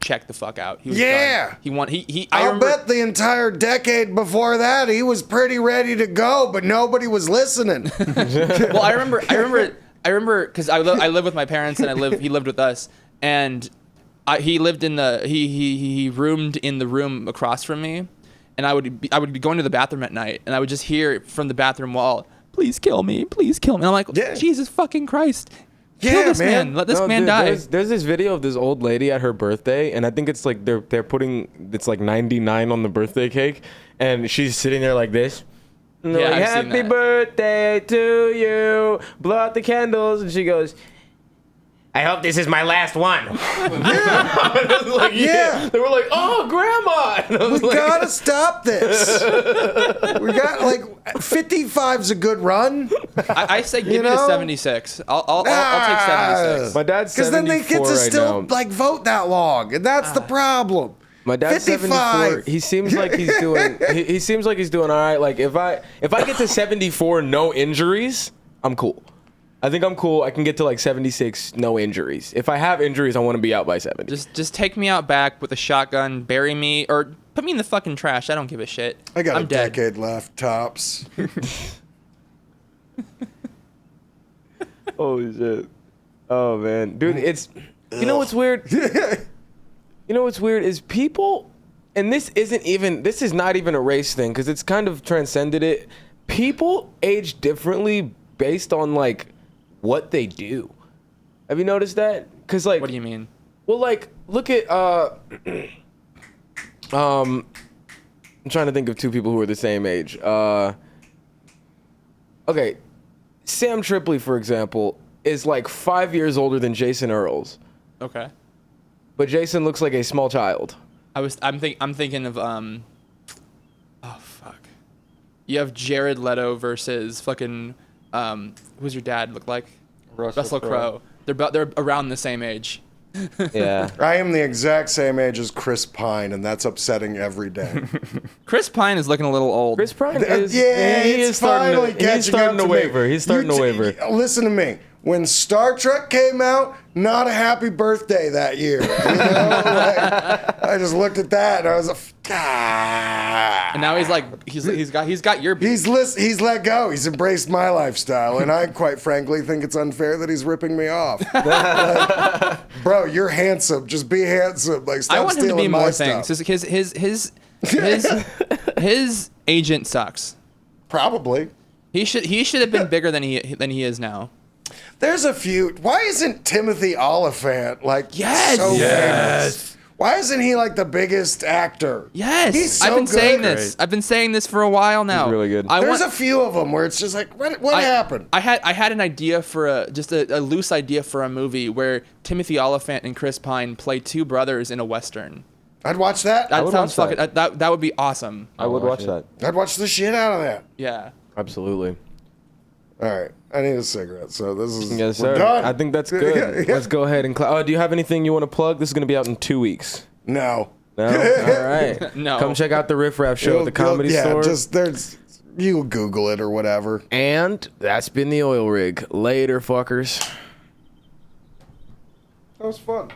checked the fuck out. He was Yeah. done. He won. I I'll remember, bet the entire decade before that he was pretty ready to go, but nobody was listening. Well, I remember because I live with my parents, and he lived with us, and he lived in he roomed in the room across from me, and I would be going to the bathroom at night, and I would just hear from the bathroom wall, "Please kill me, please kill me." And I'm like, Yeah. Jesus fucking Christ. Kill Yeah, this man. man. Let this No, man dude, die. There's this video of this old lady at her birthday, and I think it's like they're putting it's like 99 on the birthday cake, and she's sitting there like this. And they're Yeah, like, I've seen happy that. birthday to you. Blow out the candles, and she goes, I hope this is my last one. I was like, Yeah. They were like, oh, grandma. And I was We like, gotta stop this. We got like 55's a good run. I say give me know? the 76. I'll take 76. my dad's Because 74 then they get to right still now. like vote that long, and that's the problem. My dad's 74. 55. He seems like he's doing. He seems like he's doing all right. Like if I get to 74, no injuries, I'm cool. I think I'm cool. I can get to like 76, no injuries. If I have injuries, I want to be out by 70. Just take me out back with a shotgun, bury me, or put me in the fucking trash. I don't give a shit. I got I'm a dead. decade left, tops. Holy shit. Oh man, dude, it's. You know what's weird? You know what's weird is people, and this is not even a race thing because it's kind of transcended it. People age differently based on like what they do. Have you noticed that? Because like, What do you mean? well, like, look at I'm trying to think of two people who are the same age. Okay, Sam Tripoli, for example, is like 5 years older than Jason Earls, Okay. but Jason looks like a small child. I'm thinking of oh fuck. You have Jared Leto versus fucking who's your dad look like? Russell Crowe. They're around the same age. Yeah. I am the exact same age as Chris Pine, and that's upsetting every day. Chris Pine is looking a little old. Chris Pine is Yeah, he it's is starting finally to, catching he's starting up to me. waver. He's starting to waver. Listen to me. When Star Trek came out, not a happy birthday that year. You know? Like, I just looked at that and I was like, And now he's like he's got your He's let go. He's embraced my lifestyle, and I quite frankly think it's unfair that he's ripping me off. Like, bro, you're handsome. Just be handsome. Like, stop I want him to stealing be my more stuff. things. His agent sucks. Probably. He should have been bigger than he is now. There's a few. Why isn't Timothy Oliphant like Yes! so Yes. famous? Why isn't he like the biggest actor? Yes, He's so I've been good. saying this. I've been saying this for a while now. He's really good. There's a few of them where it's just like, what happened? I had an idea for a loose idea for a movie where Timothy Olyphant and Chris Pine play two brothers in a western. I'd watch that. That would sounds watch fucking. That would be awesome. I would watch that. I'd watch the shit out of that. Yeah. Absolutely. All right, I need a cigarette. So this is Yes, we're sir. done. I think that's good. Yeah. Let's go ahead and. Do you have anything you want to plug? This is going to be out in 2 weeks. No. No? All right. No. Come check out the Riff Raff show at the Comedy Store. You Google it or whatever. And that's been the Oil Rig. Later, fuckers. That was fun.